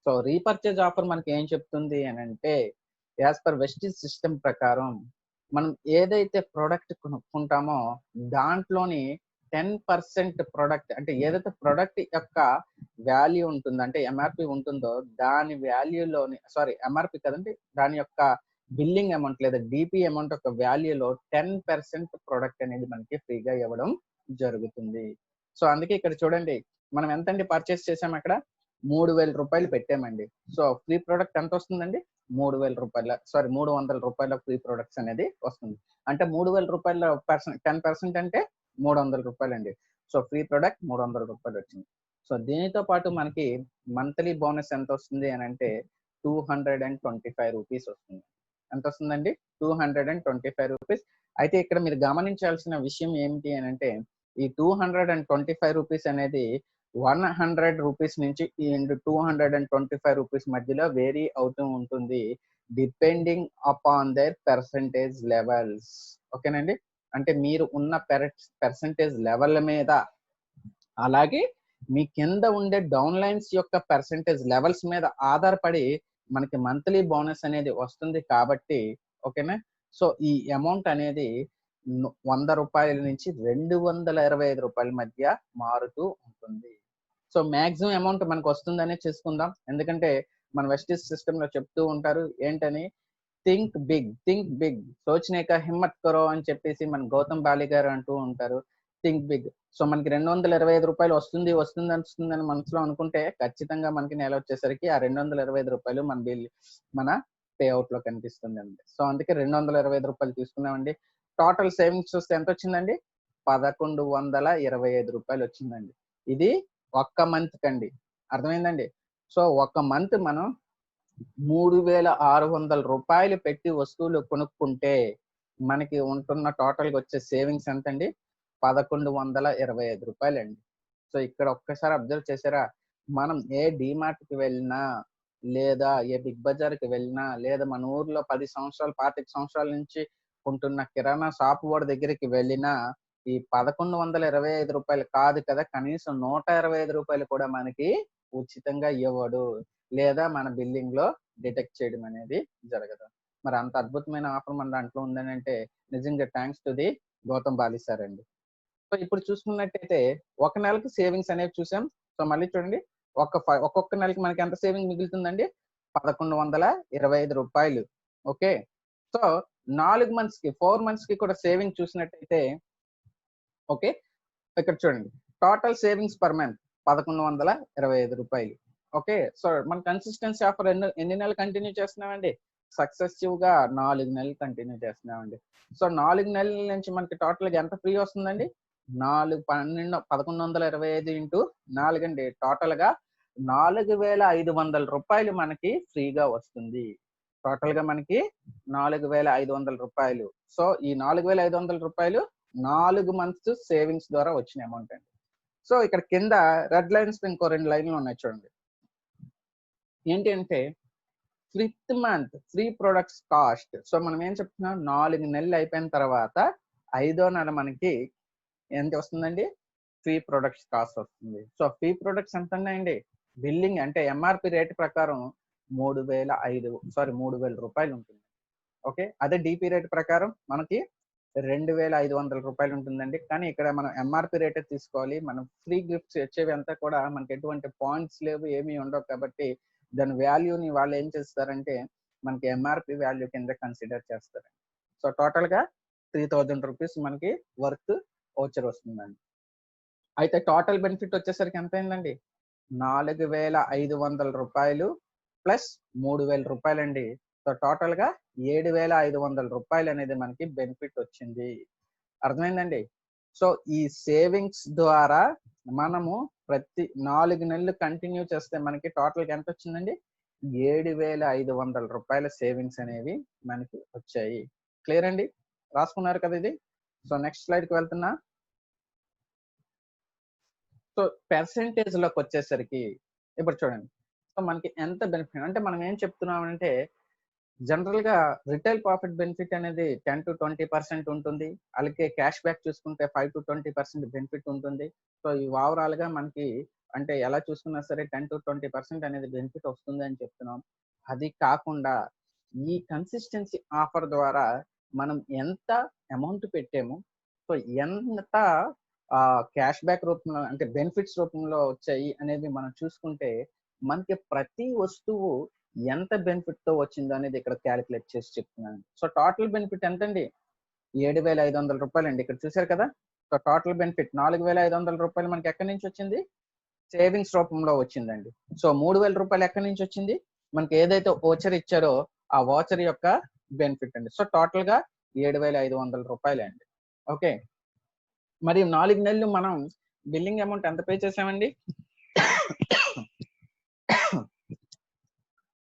సో రీపర్చేజ్ ఆఫర్ మనకి ఏం చెప్తుంది అని అంటే, యాజ్ పర్ వెస్టీజ్ సిస్టమ్ ప్రకారం మనం ఏదైతే ప్రోడక్ట్ కొనుక్కుంటామో దాంట్లోని 10% ప్రొడక్ట్ అంటే ఏదైతే ప్రొడక్ట్ యొక్క వాల్యూ ఉంటుందో అంటే ఎంఆర్పి ఉంటుందో దాని వాల్యూలోని ఎంఆర్పి కదండి, దాని యొక్క బిల్లింగ్ అమౌంట్ లేదా డిపి అమౌంట్ యొక్క వాల్యూలో 10% ప్రొడక్ట్ అనేది మనకి ఫ్రీగా ఇవ్వడం జరుగుతుంది. సో అందుకే ఇక్కడ చూడండి, మనం ఎంతండి పర్చేస్ చేసాం? అక్కడ 3,000 రూపాయలు పెట్టామండి. సో ఫ్రీ ప్రొడక్ట్ ఎంత వస్తుందండి? 3,000 రూపాయల 300 రూపాయల ఫ్రీ ప్రొడక్ట్స్ అనేది వస్తుంది. అంటే 3,000 రూపాయల 10% అంటే 300 రూపాయలండి. సో ఫ్రీ ప్రొడక్ట్ 300 రూపాయలు వచ్చింది. సో దీనితో పాటు మనకి మంత్లీ బోనస్ ఎంత వస్తుంది అని అంటే 225 రూపీస్ వస్తుంది. ఎంత వస్తుందండి? 225 రూపీస్. అయితే ఇక్కడ మీరు గమనించాల్సిన విషయం ఏమిటి అని అంటే, ఈ 225 రూపీస్ అనేది 100 రూపీస్ నుంచి 225 రూపీస్ మధ్యలో వేరీ అవుతూ ఉంటుంది, depending upon there percentage levels. ఓకేనండి? అంటే మీరు ఉన్న పర్సంటేజ్ లెవెల్ మీద, అలాగే మీ కింద ఉండే డౌన్ లైన్స్ యొక్క పర్సంటేజ్ లెవెల్స్ మీద ఆధారపడి మనకి మంత్లీ బోనస్ అనేది వస్తుంది కాబట్టి, ఓకేనా? సో ఈ అమౌంట్ అనేది 100 రూపాయల నుంచి 225 రూపాయల మధ్య మారుతూ ఉంటుంది. సో మాక్సిమం అమౌంట్ మనకు వస్తుందనే చేసుకుందాం. ఎందుకంటే మన వెస్టీజ్ సిస్టమ్ లో చెప్తూ ఉంటారు ఏంటని, థింక్ బిగ్, థింక్ బిగ్, సోచనే కా హిమ్మత్ కరో అని చెప్పేసి మన గౌతమ్ బాలి గారు అంటూ ఉంటారు. Think big. సో మనకి 225 రూపాయలు వస్తుంది అని మనసులో అనుకుంటే ఖచ్చితంగా మనకి నెల వచ్చేసరికి ఆ 225 రూపాయలు మన పే అవుట్ లో కనిపిస్తుంది అండి. సో అందుకే 225 రూపాయలు తీసుకున్నామండి. టోటల్ సేవింగ్స్ చూస్తే ఎంత వచ్చిందండి? 1125 రూపాయలు వచ్చిందండి. ఇది ఒక్క మంత్ కండి. అర్థమైందండి? సో ఒక్క మంత్ మనం 3600 రూపాయలు పెట్టి వస్తువులు కొనుక్కుంటే మనకి ఉంటున్న టోటల్ గా వచ్చే సేవింగ్స్ ఎంతండి? 1125 రూపాయలండి. సో ఇక్కడ ఒక్కసారి అబ్జర్వ్ చేశారా? మనం ఏ డిమార్ట్ కి వెళ్ళినా, లేదా ఏ బిగ్ బజార్ కి వెళ్ళినా, లేదా మన ఊర్లో 10 సంవత్సరాలు 25 సంవత్సరాల నుంచి ఉంటున్న కిరాణా షాప్ వాడి దగ్గరికి వెళ్ళినా ఈ 1125 రూపాయలు కాదు కదా, కనీసం 125 రూపాయలు కూడా మనకి ఉచితంగా ఇవ్వడు, లేదా మన బిల్లింగ్ లో డిటెక్ట్ చేయడం అనేది జరగదు. మరి అంత అద్భుతమైన ఆఫర్ మన దాంట్లో ఉందని అంటే నిజంగా thanks to the Gautam Bali sir అండి. సో ఇప్పుడు చూసుకున్నట్టయితే ఒక నెలకి సేవింగ్స్ అనేవి చూసాం. సో మళ్ళీ చూడండి, ఒక్కొక్క నెలకి మనకి ఎంత సేవింగ్ మిగులుతుందండి? 1125 రూపాయలు. ఓకే. సో 4 మంత్స్ కి 4 మంత్స్ కి కూడా సేవింగ్ చూసినట్టయితే ఓకే, ఇక్కడ చూడండి, టోటల్ సేవింగ్స్ పర్ మంత్ 1125 రూపాయలు. ఓకే. సో మన కన్సిస్టెన్సీ ఆఫర్ ఎన్ని నెలలు కంటిన్యూ చేస్తున్నామండి? సక్సెసివ్ గా 4 నెలలు కంటిన్యూ చేస్తున్నామండి. సో 4 నెలల నుంచి మనకి టోటల్ గా ఎంత ఫ్రీ వస్తుందండి? 1125 ఇంటూ 4 అండి. టోటల్ గా 4500 రూపాయలు మనకి ఫ్రీగా వస్తుంది. టోటల్ గా మనకి 4500 రూపాయలు. సో ఈ 4500 రూపాయలు 4 మంత్స్ సేవింగ్స్ ద్వారా వచ్చిన అమౌంట్ అండి. సో ఇక్కడ కింద రెడ్ లైన్స్ ఇంకో 2 లైన్లు ఉన్నాయి చూడండి. ఏంటి అంటే fifth month free products cost. So మనం ఏం చెప్తున్నాం? 4 నెలలు అయిపోయిన తర్వాత 5వ నెల మనకి ఎంత వస్తుందండి? ఫ్రీ ప్రొడక్ట్స్ కాస్ట్ వస్తుంది. సో ఫ్రీ ప్రొడక్ట్స్ ఎంత ఉన్నాయండి? బిల్లింగ్ అంటే ఎంఆర్పి రేట్ ప్రకారం 3000 రూపాయలు ఉంటుంది. ఓకే. అదే డిపి రేట్ ప్రకారం మనకి 2500 రూపాయలు ఉంటుందండి. కానీ ఇక్కడ మనం ఎంఆర్పి రేటే తీసుకోవాలి. మనం ఫ్రీ గిఫ్ట్స్ వచ్చేవి అంతా కూడా మనకి ఎటువంటి పాయింట్స్ లేవు, ఏమీ ఉండవు కాబట్టి దాని వాల్యూని వాళ్ళు ఏం చేస్తారంటే మనకి ఎంఆర్పి వాల్యూ కింద కన్సిడర్ చేస్తారు. సో టోటల్ గా 3000 రూపీస్ మనకి వర్త్ ఓచర్ వస్తుందండి. అయితే టోటల్ బెనిఫిట్ వచ్చేసరికి ఎంత అయిందండి? 4500 రూపాయలు ప్లస్ 3000 రూపాయలు అండి. సో టోటల్ గా 7500 రూపాయలు అనేది మనకి బెనిఫిట్ వచ్చింది. అర్థమైందండి? సో ఈ సేవింగ్స్ ద్వారా మనము ప్రతి 4 నెలలు కంటిన్యూ చేస్తే మనకి టోటల్ గా ఎంత వచ్చిందండి? 7500 రూపాయల సేవింగ్స్ అనేవి మనకి వచ్చాయి. క్లియర్ అండి? రాసుకున్నారు కదా ఇది? సో నెక్స్ట్ స్లైడ్ కి వెళ్తున్నా. సో పర్సెంటేజ్ లోకి వచ్చేసరికి ఇప్పుడు చూడండి, సో మనకి ఎంత బెనిఫిట్ అంటే మనం ఏం చెప్తున్నాం అంటే జనరల్ గా రిటైల్ ప్రాఫిట్ బెనిఫిట్ అనేది 10 to 20% ఉంటుంది. అలాగే క్యాష్ బ్యాక్ చూసుకుంటే 5 to 20% బెనిఫిట్ ఉంటుంది. సో ఈ ఓవరాల్ గా మనకి అంటే ఎలా చూసుకున్నా సరే 10 to 20% అనేది బెనిఫిట్ వస్తుంది అని చెప్తున్నాం. అది కాకుండా ఈ కన్సిస్టెన్సీ ఆఫర్ ద్వారా మనం ఎంత అమౌంట్ పెట్టాము, సో ఎంత క్యాష్ బ్యాక్ రూపంలో అంటే బెనిఫిట్స్ రూపంలో వచ్చాయి అనేది మనం చూసుకుంటే మనకి ప్రతి వస్తువు ఎంత బెనిఫిట్ తో వచ్చిందో అనేది ఇక్కడ క్యాలిక్యులేట్ చేసి చెప్తున్నాను. సో టోటల్ బెనిఫిట్ ఎంతండి? 7500 రూపాయలు అండి. ఇక్కడ చూసారు కదా. సో టోటల్ బెనిఫిట్ 4500 రూపాయలు మనకి ఎక్కడి నుంచి వచ్చింది? సేవింగ్స్ రూపంలో వచ్చిందండి. సో 3000 రూపాయలు ఎక్కడి నుంచి వచ్చింది? మనకి ఏదైతే ఓచర్ ఇచ్చారో ఆ ఓచర్ యొక్క బెనిఫిట్ అండి. సో టోటల్ గా 7500 రూపాయలు అండి. ఓకే. మరి 4 నెలలు మనం బిల్లింగ్ అమౌంట్ ఎంత పే చేసామండి?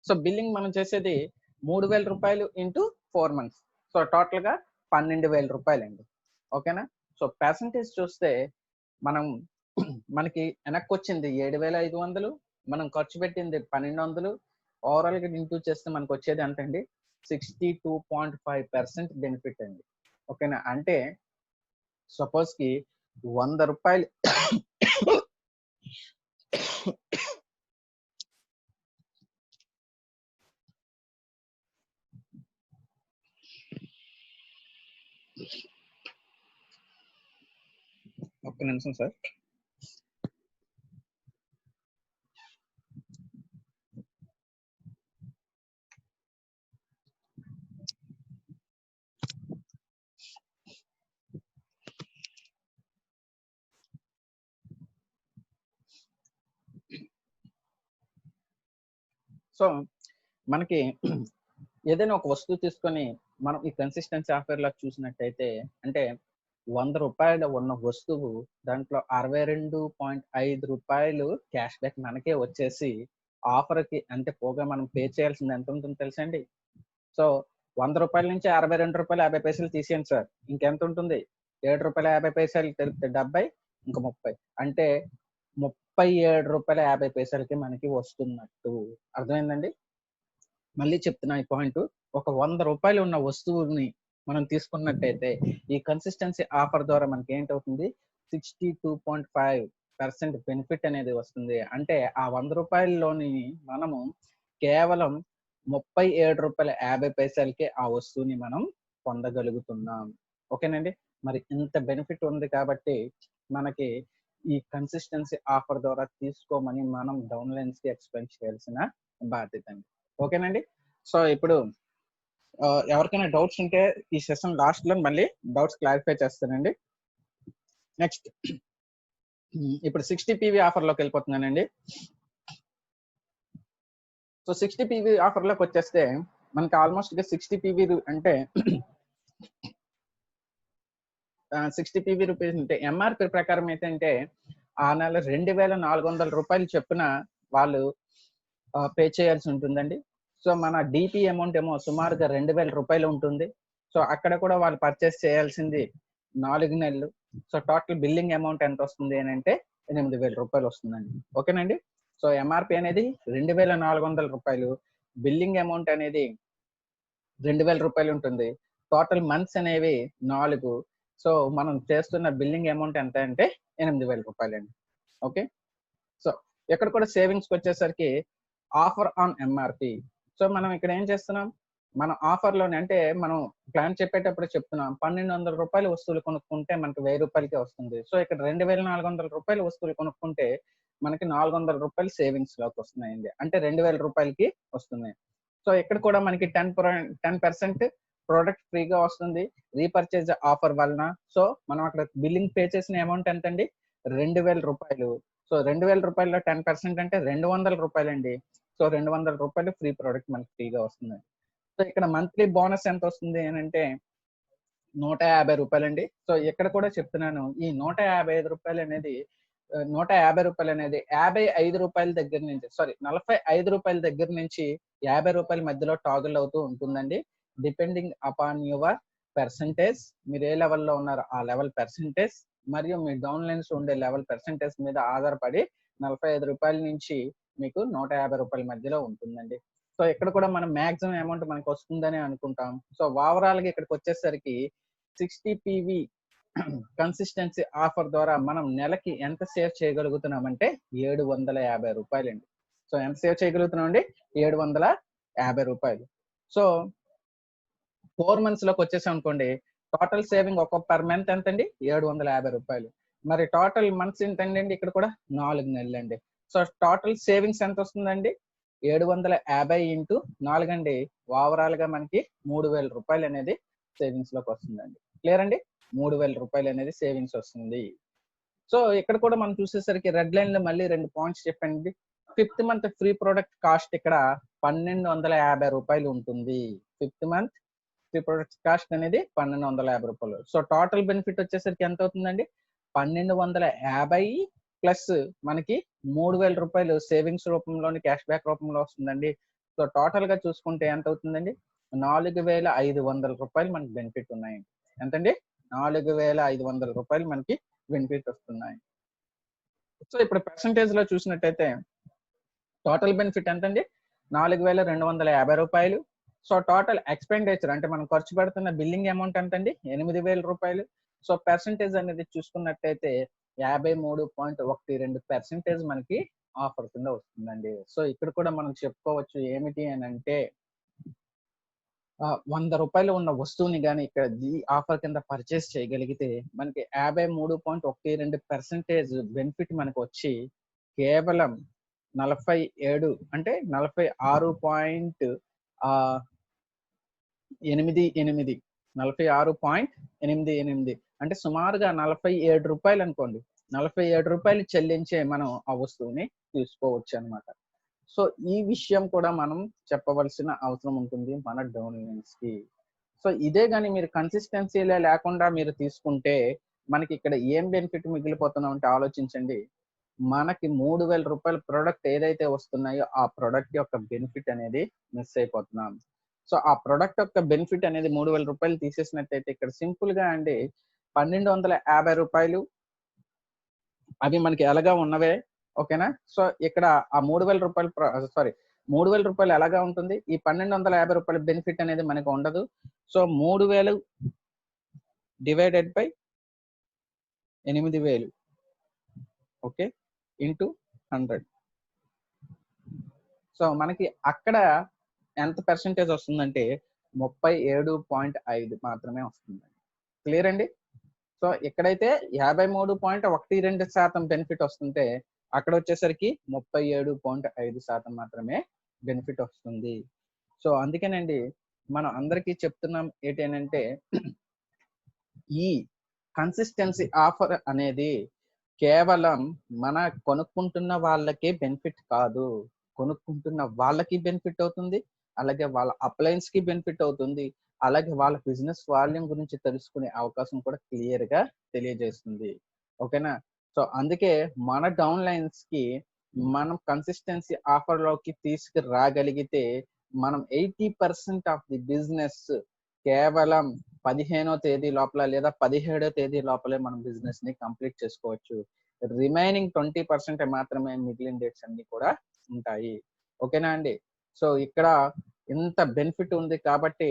సో బిల్లింగ్ మనం చేసేది 3000 రూపాయలు ఇంటూ 4 మంత్స్. సో టోటల్ గా 12000 రూపాయలు అండి. ఓకేనా? సో పర్సంటేజ్ చూస్తే మనం మనకి వెనక్కి వచ్చింది 7500, మనం ఖర్చు పెట్టింది 1200, ఓవరాల్ గా ఇంటూ చేస్తే మనకు వచ్చేది ఎంతండి? 62.5% బెనిఫిట్ అండి. ఓకేనా? అంటే సపోజ్ కి 100 రూపాయలు ఒక్క నిమిషం సార్. సో మనకి ఏదైనా ఒక వస్తువు తీసుకొని మనం ఈ కన్సిస్టెన్సీ ఆఫర్ లో చూసినట్టయితే అంటే 100 రూపాయలు ఉన్న వస్తువు దాంట్లో 62.5 రూపాయలు క్యాష్ బ్యాక్ మనకే వచ్చేసి ఆఫర్ కి అంటే పోగా మనం పే చేయాల్సింది ఎంత ఉంటుందో తెలుసండి. సో 100 రూపాయల నుంచి 62 రూపాయలు 50 పైసలు తీసేయండి సార్, ఇంకెంత ఉంటుంది? 7 రూపాయల 50 పైసలు కలిపితే 70, ఇంకా 30 అంటే 37 రూపాయల 50 పైసలకి మనకి వస్తున్నట్టు. అర్థమైందండి? మళ్ళీ చెప్తున్నా ఈ పాయింట్. ఒక 100 రూపాయలు ఉన్న వస్తువుని మనం తీసుకున్నట్టయితే ఈ కన్సిస్టెన్సీ ఆఫర్ ద్వారా మనకి ఏంటవుతుంది? 62.5% బెనిఫిట్ అనేది వస్తుంది. అంటే ఆ 100 రూపాయల్లోని మనము కేవలం 37 రూపాయల 50 పైసలకి ఆ వస్తువుని మనం పొందగలుగుతున్నాం. ఓకేనండి? మరి ఇంత బెనిఫిట్ ఉంది కాబట్టి మనకి ఈ కన్సిస్టెన్సీ ఆఫర్ ద్వారా తీసుకోమని మనం డౌన్లైన్స్ కి ఎక్స్ప్లెయిన్ చేయాల్సిన బాధ్యత అండి. ఓకేనండి? సో ఇప్పుడు ఎవరికైనా డౌట్స్ ఉంటే ఈ సెషన్ లాస్ట్ లో మళ్ళీ డౌట్స్ క్లారిఫై చేస్తానండి. నెక్స్ట్ ఇప్పుడు 60 PV ఆఫర్ లోకి వెళ్ళిపోతున్నానండి. సో 60 PV ఆఫర్ లోకి వచ్చేస్తే మనకి ఆల్మోస్ట్ గా 60 PV అంటే 60 PV రూపీస్ అంటే ఎంఆర్పి ప్రకారం అయితే అంటే ఆ నెల 2400 రూపాయలు చొప్పున వాళ్ళు పే చేయాల్సి ఉంటుందండి. సో మన డిపి అమౌంట్ ఏమో సుమారుగా 2000 రూపాయలు ఉంటుంది. సో అక్కడ కూడా వాళ్ళు పర్చేస్ చేయాల్సింది 4 నెలలు. సో టోటల్ బిల్లింగ్ అమౌంట్ ఎంత వస్తుంది అని అంటే 8000 రూపాయలు వస్తుందండి. ఓకేనండి? సో ఎంఆర్పి అనేది 2400 రూపాయలు, బిల్లింగ్ అమౌంట్ అనేది 2000 రూపాయలు ఉంటుంది. టోటల్ మంత్స్ అనేవి 4. సో మనం చేస్తున్న బిల్లింగ్ అమౌంట్ ఎంత అంటే 8000 రూపాయలండి. ఓకే. సో ఇక్కడ కూడా సేవింగ్స్ వచ్చేసరికి ఆఫర్ ఆన్ ఎంఆర్పి. సో మనం ఇక్కడ ఏం చేస్తున్నాం? మన ఆఫర్ లోనే అంటే మనం ప్లాన్ చెప్పేటప్పుడు చెప్తున్నాం 1200 రూపాయల వస్తువులు కొనుక్కుంటే మనకి 1000 రూపాయలకే వస్తుంది. సో ఇక్కడ 2400 రూపాయల వస్తువులు కొనుక్కుంటే మనకి 400 రూపాయలు సేవింగ్స్ లోకి వస్తున్నాయండి. అంటే 2000 రూపాయలకి వస్తున్నాయి. సో ఇక్కడ కూడా మనకి 10% ప్రోడక్ట్ ఫ్రీగా వస్తుంది రీపర్చేజ్ ఆఫర్ వలన. సో మనం అక్కడ బిల్లింగ్ పే చేసిన అమౌంట్ ఎంత అండి? 2000 రూపాయలు. సో 2000 రూపాయల్లో 10% అంటే 200 రూపాయలు అండి. సో 200 రూపాయలు ఫ్రీ ప్రోడక్ట్ మనకి ఫ్రీగా వస్తుంది. సో ఇక్కడ మంత్లీ బోనస్ ఎంత వస్తుంది అని అంటే 150 రూపాయలు అండి. సో ఇక్కడ కూడా చెప్తున్నాను ఈ 155 రూపాయలు అనేది 150 రూపాయలు అనేది 55 రూపాయల దగ్గర నుంచి 45 రూపాయల దగ్గర నుంచి 50 రూపాయల మధ్యలో టాగుల్ అవుతూ ఉంటుందండి. డిపెండింగ్ అపాన్ యువర్ పర్సంటేజ్, మీరు ఏ లెవెల్లో ఉన్నారో ఆ లెవెల్ పర్సంటేజ్ మరియు మీ డౌన్లైన్స్ ఉండే లెవెల్ పర్సంటేజ్ మీద ఆధారపడి 45 రూపాయల నుంచి మీకు 150 రూపాయల మధ్యలో ఉంటుందండి. సో ఇక్కడ కూడా మనం మాక్సిమం అమౌంట్ మనకు వస్తుందని అనుకుంటాం. సో ఓవరాల్ గా ఇక్కడికి వచ్చేసరికి 60 PV కన్సిస్టెన్సీ ఆఫర్ ద్వారా మనం నెలకి ఎంత సేవ్ చేయగలుగుతున్నామంటే 750 రూపాయలండి. సో ఎంత సేవ్ చేయగలుగుతున్నాం అండి? 750 రూపాయలు. సో 4 months లోకి వచ్చేసాం అనుకోండి, టోటల్ సేవింగ్ ఒక పర్ మంత్ ఎంత అండి? 750 రూపాయలు. మరి టోటల్ మంత్స్ ఏంటండి? ఇక్కడ కూడా 4 నెలలు అండి. సో టోటల్ సేవింగ్స్ ఎంత వస్తుందండి? 750 ఇంటూ 4 అండి. ఓవరాల్ గా మనకి 3000 రూపాయలు అనేది సేవింగ్స్ లోకి వస్తుందండి. క్లియర్ అండి? 3000 రూపాయలు అనేది సేవింగ్స్ వస్తుంది. సో ఇక్కడ కూడా మనం చూసేసరికి రెడ్ లైన్ లో మళ్ళీ 2 పాయింట్స్ చెప్పండి. 5th month free product cost ఇక్కడ 1250 రూపాయలు ఉంటుంది. 5th month free product cost అనేది 1250 రూపాయలు. సో టోటల్ బెనిఫిట్ వచ్చేసరికి ఎంత అవుతుందండి? 1250 ప్లస్ మనకి 3000 రూపాయలు సేవింగ్స్ రూపంలోని క్యాష్ బ్యాక్ రూపంలో వస్తుందండి. సో టోటల్ గా చూసుకుంటే ఎంత అవుతుందండి? 4500 రూపాయలు మనకి బెనిఫిట్ ఉన్నాయండి. ఎంతండి? 4500 రూపాయలు మనకి బెనిఫిట్ వస్తున్నాయి. సో ఇప్పుడు పర్సంటేజ్ లో చూసినట్టయితే టోటల్ బెనిఫిట్ ఎంతండి? 4250 రూపాయలు. సో టోటల్ ఎక్స్పెండిచర్ అంటే మనం ఖర్చు పెడుతున్న బిల్లింగ్ అమౌంట్ ఎంతండి? 8000 రూపాయలు. సో పర్సంటేజ్ అనేది చూసుకున్నట్టయితే 53.12% మనకి ఆఫర్ కింద వస్తుందండి. సో ఇక్కడ కూడా మనం చెప్పుకోవచ్చు ఏమిటి అని అంటే 100 రూపాయలు ఉన్న వస్తువుని కానీ ఇక్కడ ఈ ఆఫర్ కింద పర్చేస్ చేయగలిగితే మనకి 53.12% బెనిఫిట్ మనకు వచ్చి కేవలం 47 అంటే 46.88 అంటే సుమారుగా 47 రూపాయలు అనుకోండి. 47 రూపాయలు చెల్లించే మనం ఆ వస్తువుని తీసుకోవచ్చు అనమాట. సో ఈ విషయం కూడా మనం చెప్పవలసిన అవసరం ఉంటుంది మన డౌన్లైన్స్ కి. సో ఇదే కానీ మీరు కన్సిస్టెన్సీలే లేకుండా మీరు తీసుకుంటే మనకి ఇక్కడ ఏం బెనిఫిట్ మిగిలిపోతున్నాం అంటే ఆలోచించండి. మనకి 3,000 రూపాయల ప్రొడక్ట్ ఏదైతే వస్తున్నాయో ఆ ప్రొడక్ట్ యొక్క బెనిఫిట్ అనేది మిస్ అయిపోతున్నాం. సో ఆ ప్రొడక్ట్ యొక్క బెనిఫిట్ అనేది 3,000 రూపాయలు తీసేసినట్టయితే ఇక్కడ సింపుల్ గా అండి 1,250 రూపాయలు అవి మనకి ఎలాగా ఉన్నవే. ఓకేనా. సో ఇక్కడ ఆ 3,000 రూపాయలు 3,000 రూపాయలు ఎలాగా ఉంటుంది, ఈ 1,250 రూపాయల బెనిఫిట్ అనేది మనకు ఉండదు. So 3,000 divided by 8,000 okay into 100. So మనకి అక్కడ ఎంత పర్సెంటేజ్ వస్తుందంటే 37.5 మాత్రమే వస్తుంది. క్లియర్ అండి. సో ఎక్కడైతే 53.12% బెనిఫిట్ వస్తుంటే అక్కడ వచ్చేసరికి 37.5% మాత్రమే బెనిఫిట్ వస్తుంది. సో అందుకేనండి మనం అందరికీ చెప్తున్నాం ఏంటంటే ఈ కన్సిస్టెన్సీ ఆఫర్ అనేది కేవలం మన కొనుక్కుంటున్న వాళ్ళకే బెనిఫిట్ కాదు, కొనుక్కుంటున్న వాళ్ళకి బెనిఫిట్ అవుతుంది, అలాగే వాళ్ళ అప్లయన్స్ కి బెనిఫిట్ అవుతుంది, అలాగే వాళ్ళ బిజినెస్ వాల్యూమ్ గురించి తెలుసుకునే అవకాశం కూడా క్లియర్ గా తెలియజేస్తుంది. ఓకేనా. సో అందుకే మన డౌన్ లైన్స్ కి మనం కన్సిస్టెన్సీ ఆఫర్ లోకి తీసుకురాగలిగితే మనం 80% ఆఫ్ ది బిజినెస్ కేవలం 15వ తేదీ లోపల లేదా 17వ తేదీ లోపలే మనం బిజినెస్ ని కంప్లీట్ చేసుకోవచ్చు. రిమైనింగ్ 20% మాత్రమే మిగిలిన డేట్స్ అన్ని కూడా ఉంటాయి. ఓకేనా అండి. సో ఇక్కడ ఇంత బెనిఫిట్ ఉంది కాబట్టి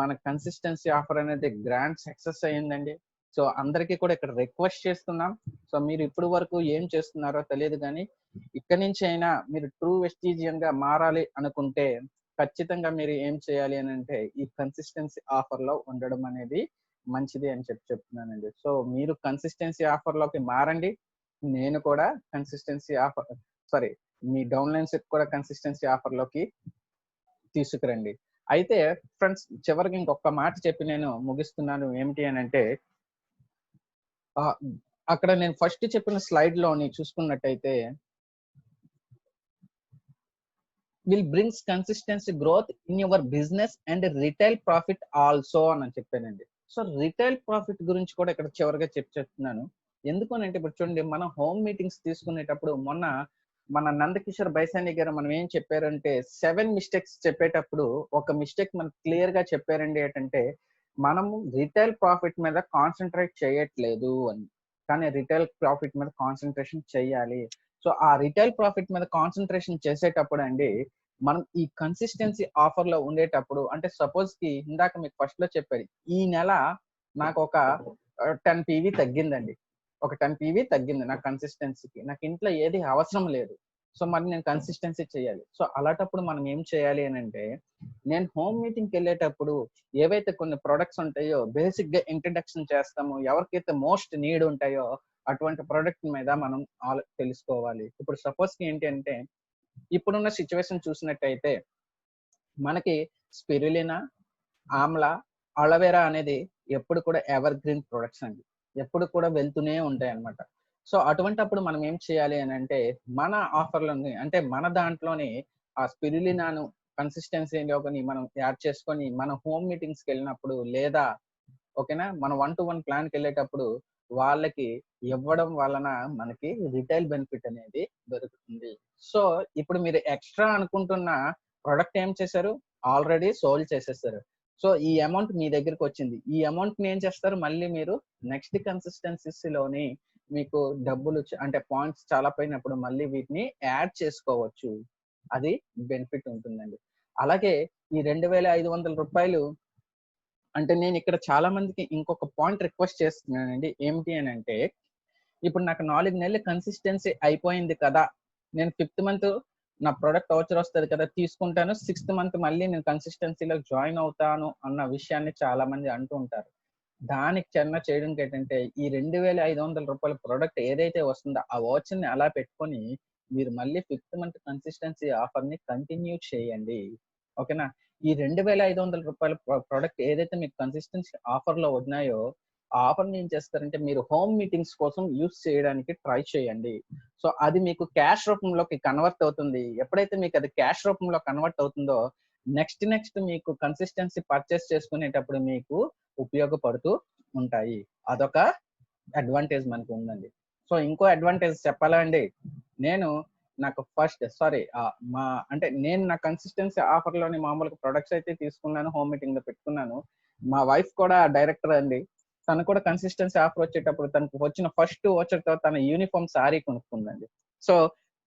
మన కన్సిస్టెన్సీ ఆఫర్ అనేది గ్రాండ్ సక్సెస్ అయ్యిందండి. సో అందరికీ కూడా ఇక్కడ రిక్వెస్ట్ చేస్తున్నాం. సో మీరు ఇప్పుడు వరకు ఏం చేస్తున్నారో తెలియదు కానీ ఇక్కడి నుంచి అయినా మీరు ట్రూ వెస్టీజియన్ గా మారాలి అనుకుంటే ఖచ్చితంగా మీరు ఏం చేయాలి అని అంటే ఈ కన్సిస్టెన్సీ ఆఫర్ లో ఉండడం అనేది మంచిది అని చెప్తున్నానండి. సో మీరు కన్సిస్టెన్సీ ఆఫర్ లోకి మారండి. నేను కూడా కన్సిస్టెన్సీ ఆఫర్ మీ డౌన్లైన్స్ కూడా కన్సిస్టెన్సీ ఆఫర్ లోకి తీసుకురండి. అయితే ఫ్రెండ్స్ చివరికి ఇంకొక మాట చెప్పి నేను ముగిస్తున్నాను. ఏమిటి అని అంటే అక్కడ నేను ఫస్ట్ చెప్పిన స్లైడ్ లోని చూసుకున్నట్టయితే will brings consistency growth in your business and retail profit also అని చెప్పానండి. సో రిటైల్ ప్రాఫిట్ గురించి కూడా ఇక్కడ చివరిగా చెప్తున్నాను. ఎందుకనంటే ఇప్పుడు చూడండి మనం హోమ్ మీటింగ్స్ తీసుకునేటప్పుడు మొన్న మన నందకిషోర్ బైసాని గారు మనం ఏం చెప్పారంటే 7 మిస్టేక్స్ చెప్పేటప్పుడు ఒక మిస్టేక్ మనకు క్లియర్ గా చెప్పారండి. ఏంటంటే మనము రిటైల్ ప్రాఫిట్ మీద కాన్సన్ట్రేట్ చేయట్లేదు అని, కానీ రిటైల్ ప్రాఫిట్ మీద కాన్సన్ట్రేషన్ చేయాలి. సో ఆ రిటైల్ ప్రాఫిట్ మీద కాన్సన్ట్రేషన్ చేసేటప్పుడు అండి మనం ఈ కన్సిస్టెన్సీ ఆఫర్ లో ఉండేటప్పుడు అంటే సపోజ్ కి ఇందాక మీకు ఫస్ట్ లో చెప్పారు ఈ నెల నాకు ఒక 10 PV తగ్గిందండి, ఒక 10 PV తగ్గింది నా కన్సిస్టెన్సీకి, నాకు ఇంట్లో ఏది అవసరం లేదు. సో మరి నేను కన్సిస్టెన్సీ చేయాలి. సో అలాంటప్పుడు మనం ఏం చేయాలి అని అంటే నేను హోమ్ మీటింగ్కి వెళ్ళేటప్పుడు ఏవైతే కొన్ని ప్రొడక్ట్స్ ఉంటాయో బేసిక్ గా ఇంట్రడక్షన్ చేస్తాము, ఎవరికైతే మోస్ట్ నీడ్ ఉంటాయో అటువంటి ప్రొడక్ట్ మీద మనం తెలుసుకోవాలి. ఇప్పుడు సపోజ్ ఏంటి అంటే ఇప్పుడున్న సిచ్యువేషన్ చూసినట్టయితే మనకి స్పిరులినా, ఆమ్లా, అలోవెరా అనేది ఎప్పుడు కూడా ఎవర్ గ్రీన్ ప్రొడక్ట్స్ అండి, ఎప్పుడు కూడా వెళ్తూనే ఉంటాయి అన్నమాట. సో అటువంటిప్పుడు మనం ఏం చేయాలి అని అంటే మన ఆఫర్లోని అంటే మన దాంట్లోని ఆ స్పిరులినాను కన్సిస్టెన్సీలోని మనం యాడ్ చేసుకొని మన హోమ్ మీటింగ్స్కి వెళ్ళినప్పుడు లేదా ఓకేనా మన 1-to-1 ప్లాన్కి వెళ్ళేటప్పుడు వాళ్ళకి ఇవ్వడం వలన మనకి రిటైల్ బెనిఫిట్ అనేది దొరుకుతుంది. సో ఇప్పుడు మీరు ఎక్స్ట్రా అనుకుంటున్న ప్రొడక్ట్ ఏం చేశారు, ఆల్రెడీ సోల్డ్ చేసేసారు. సో ఈ అమౌంట్ మీ దగ్గరికి వచ్చింది, ఈ అమౌంట్ ని ఏం చేస్తారు మళ్ళీ మీరు నెక్స్ట్ కన్సిస్టెన్సీలోని మీకు డబ్బులు అంటే పాయింట్స్ చాలా పోయినప్పుడు మళ్ళీ వీటిని యాడ్ చేసుకోవచ్చు, అది బెనిఫిట్ ఉంటుందండి. అలాగే ఈ 2,500 రూపాయలు అంటే నేను ఇక్కడ చాలా మందికి ఇంకొక పాయింట్ రిక్వెస్ట్ చేస్తున్నానండి. ఏమిటి అని అంటే ఇప్పుడు నాకు 4 నెలలు కన్సిస్టెన్సీ అయిపోయింది కదా, నేను 5th మంత్ నా ప్రొడక్ట్ వౌచర్ వస్తుంది కదా తీసుకుంటాను, 6th మంత్ మళ్ళీ నేను కన్సిస్టెన్సీలో జాయిన్ అవుతాను అన్న విషయాన్ని చాలా మంది అంటూ ఉంటారు. దానికి చిన్న చేయడానికి ఏంటంటే ఈ 2,500 రూపాయల ప్రొడక్ట్ ఏదైతే వస్తుందో ఆ వౌచర్ ని అలా పెట్టుకొని మీరు మళ్ళీ 5th మంత్ కన్సిస్టెన్సీ ఆఫర్ ని కంటిన్యూ చేయండి. ఓకేనా. ఈ 2,500 రూపాయల ప్రొడక్ట్ ఏదైతే మీకు కన్సిస్టెన్సీ ఆఫర్ లో ఉన్నాయో ఆ ఆఫర్‌ని ఏం చేస్తారంటే మీరు హోమ్ మీటింగ్స్ కోసం యూజ్ చేయడానికి ట్రై చేయండి. సో, అది మీకు క్యాష్ రూపంలోకి కన్వర్ట్ అవుతుంది. ఎప్పుడైతే మీకు అది క్యాష్ రూపంలో కన్వర్ట్ అవుతుందో నెక్స్ట్ మీకు కన్సిస్టెన్సీ పర్చేస్ చేసుకునేటప్పుడు మీకు ఉపయోగపడుతూ ఉంటాయి. అదొక అడ్వాంటేజ్ మనకుందండి. సో, ఇంకో అడ్వాంటేజ్ చెప్పాలా అండి? నేను నాకు ఫస్ట్ సారీ అంటే నేను నా కన్సిస్టెన్సీ ఆఫర్‌లోని మామూలుగా ప్రొడక్ట్స్ అయితే తీసుకున్నాను. హోమ్ మీటింగ్‌లో పెట్టుకున్నాను. మా వైఫ్ కూడా డైరెక్టర్ అండి. తను కూడా కన్సిస్టెన్సీ ఆఫర్ వచ్చేటప్పుడు తనకు వచ్చిన ఫస్ట్ వోచర్‌తో తన యూనిఫార్మ్ సారీ కొనుక్కుందండి. సో,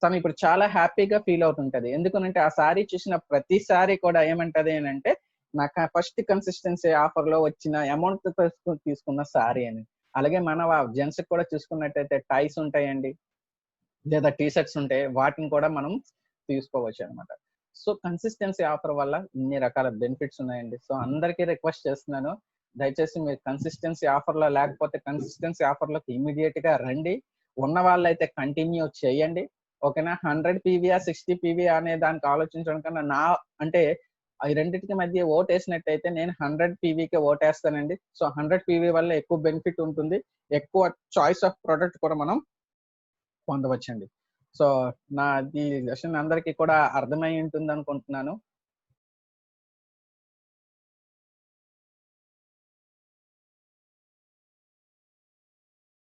తను ఇప్పుడు చాలా హ్యాపీగా ఫీల్ అవుతుంటది. ఎందుకనంటే ఆ సారీ చూసిన ప్రతిసారి కూడా ఏమంటది అనంటే, నాకు ఫస్ట్ కన్సిస్టెన్సీ ఆఫర్‌లో వచ్చిన అమౌంట్‌తో తీసుకున్న సారీ అని. అలాగే మన జెంట్స్‌కి కూడా చూసుకున్నట్టయితే టైస్ ఉంటాయండి. లేదా టీ షర్ట్స్ ఉంటాయి. వాటిని కూడా మనం తీసుకోవచ్చనమాట. సో, కన్సిస్టెన్సీ ఆఫర్ వల్ల ఇన్ని రకాల బెనిఫిట్స్ ఉన్నాయండి. సో, అందరికీ రిక్వెస్ట్ చేస్తున్నాను. దయచేసి మీరు కన్సిస్టెన్సీ ఆఫర్‌లో లేకపోతే కన్సిస్టెన్సీ ఆఫర్‌లోకి ఇమ్మీడియేట్‌గా రండి. ఉన్న వాళ్ళైతే కంటిన్యూ చేయండి. ఓకేనా? 100 పీవీయా, 60 పీవీయా అనే దానికి ఆలోచించడం కన్నా అంటే ఈ రెండిటికి మధ్య ఓటేసినట్టయితే నేను 100 పీవీకే ఓటేస్తానండి. సో, 100 పీవీ వల్ల ఎక్కువ బెనిఫిట్ ఉంటుంది. ఎక్కువ చాయిస్ ఆఫ్ ప్రొడక్ట్ కూడా మనం పొందవచ్చండి. సో, నాది సెషన్ అందరికి కూడా అర్థమై ఉంటుందనుకుంటున్నాను.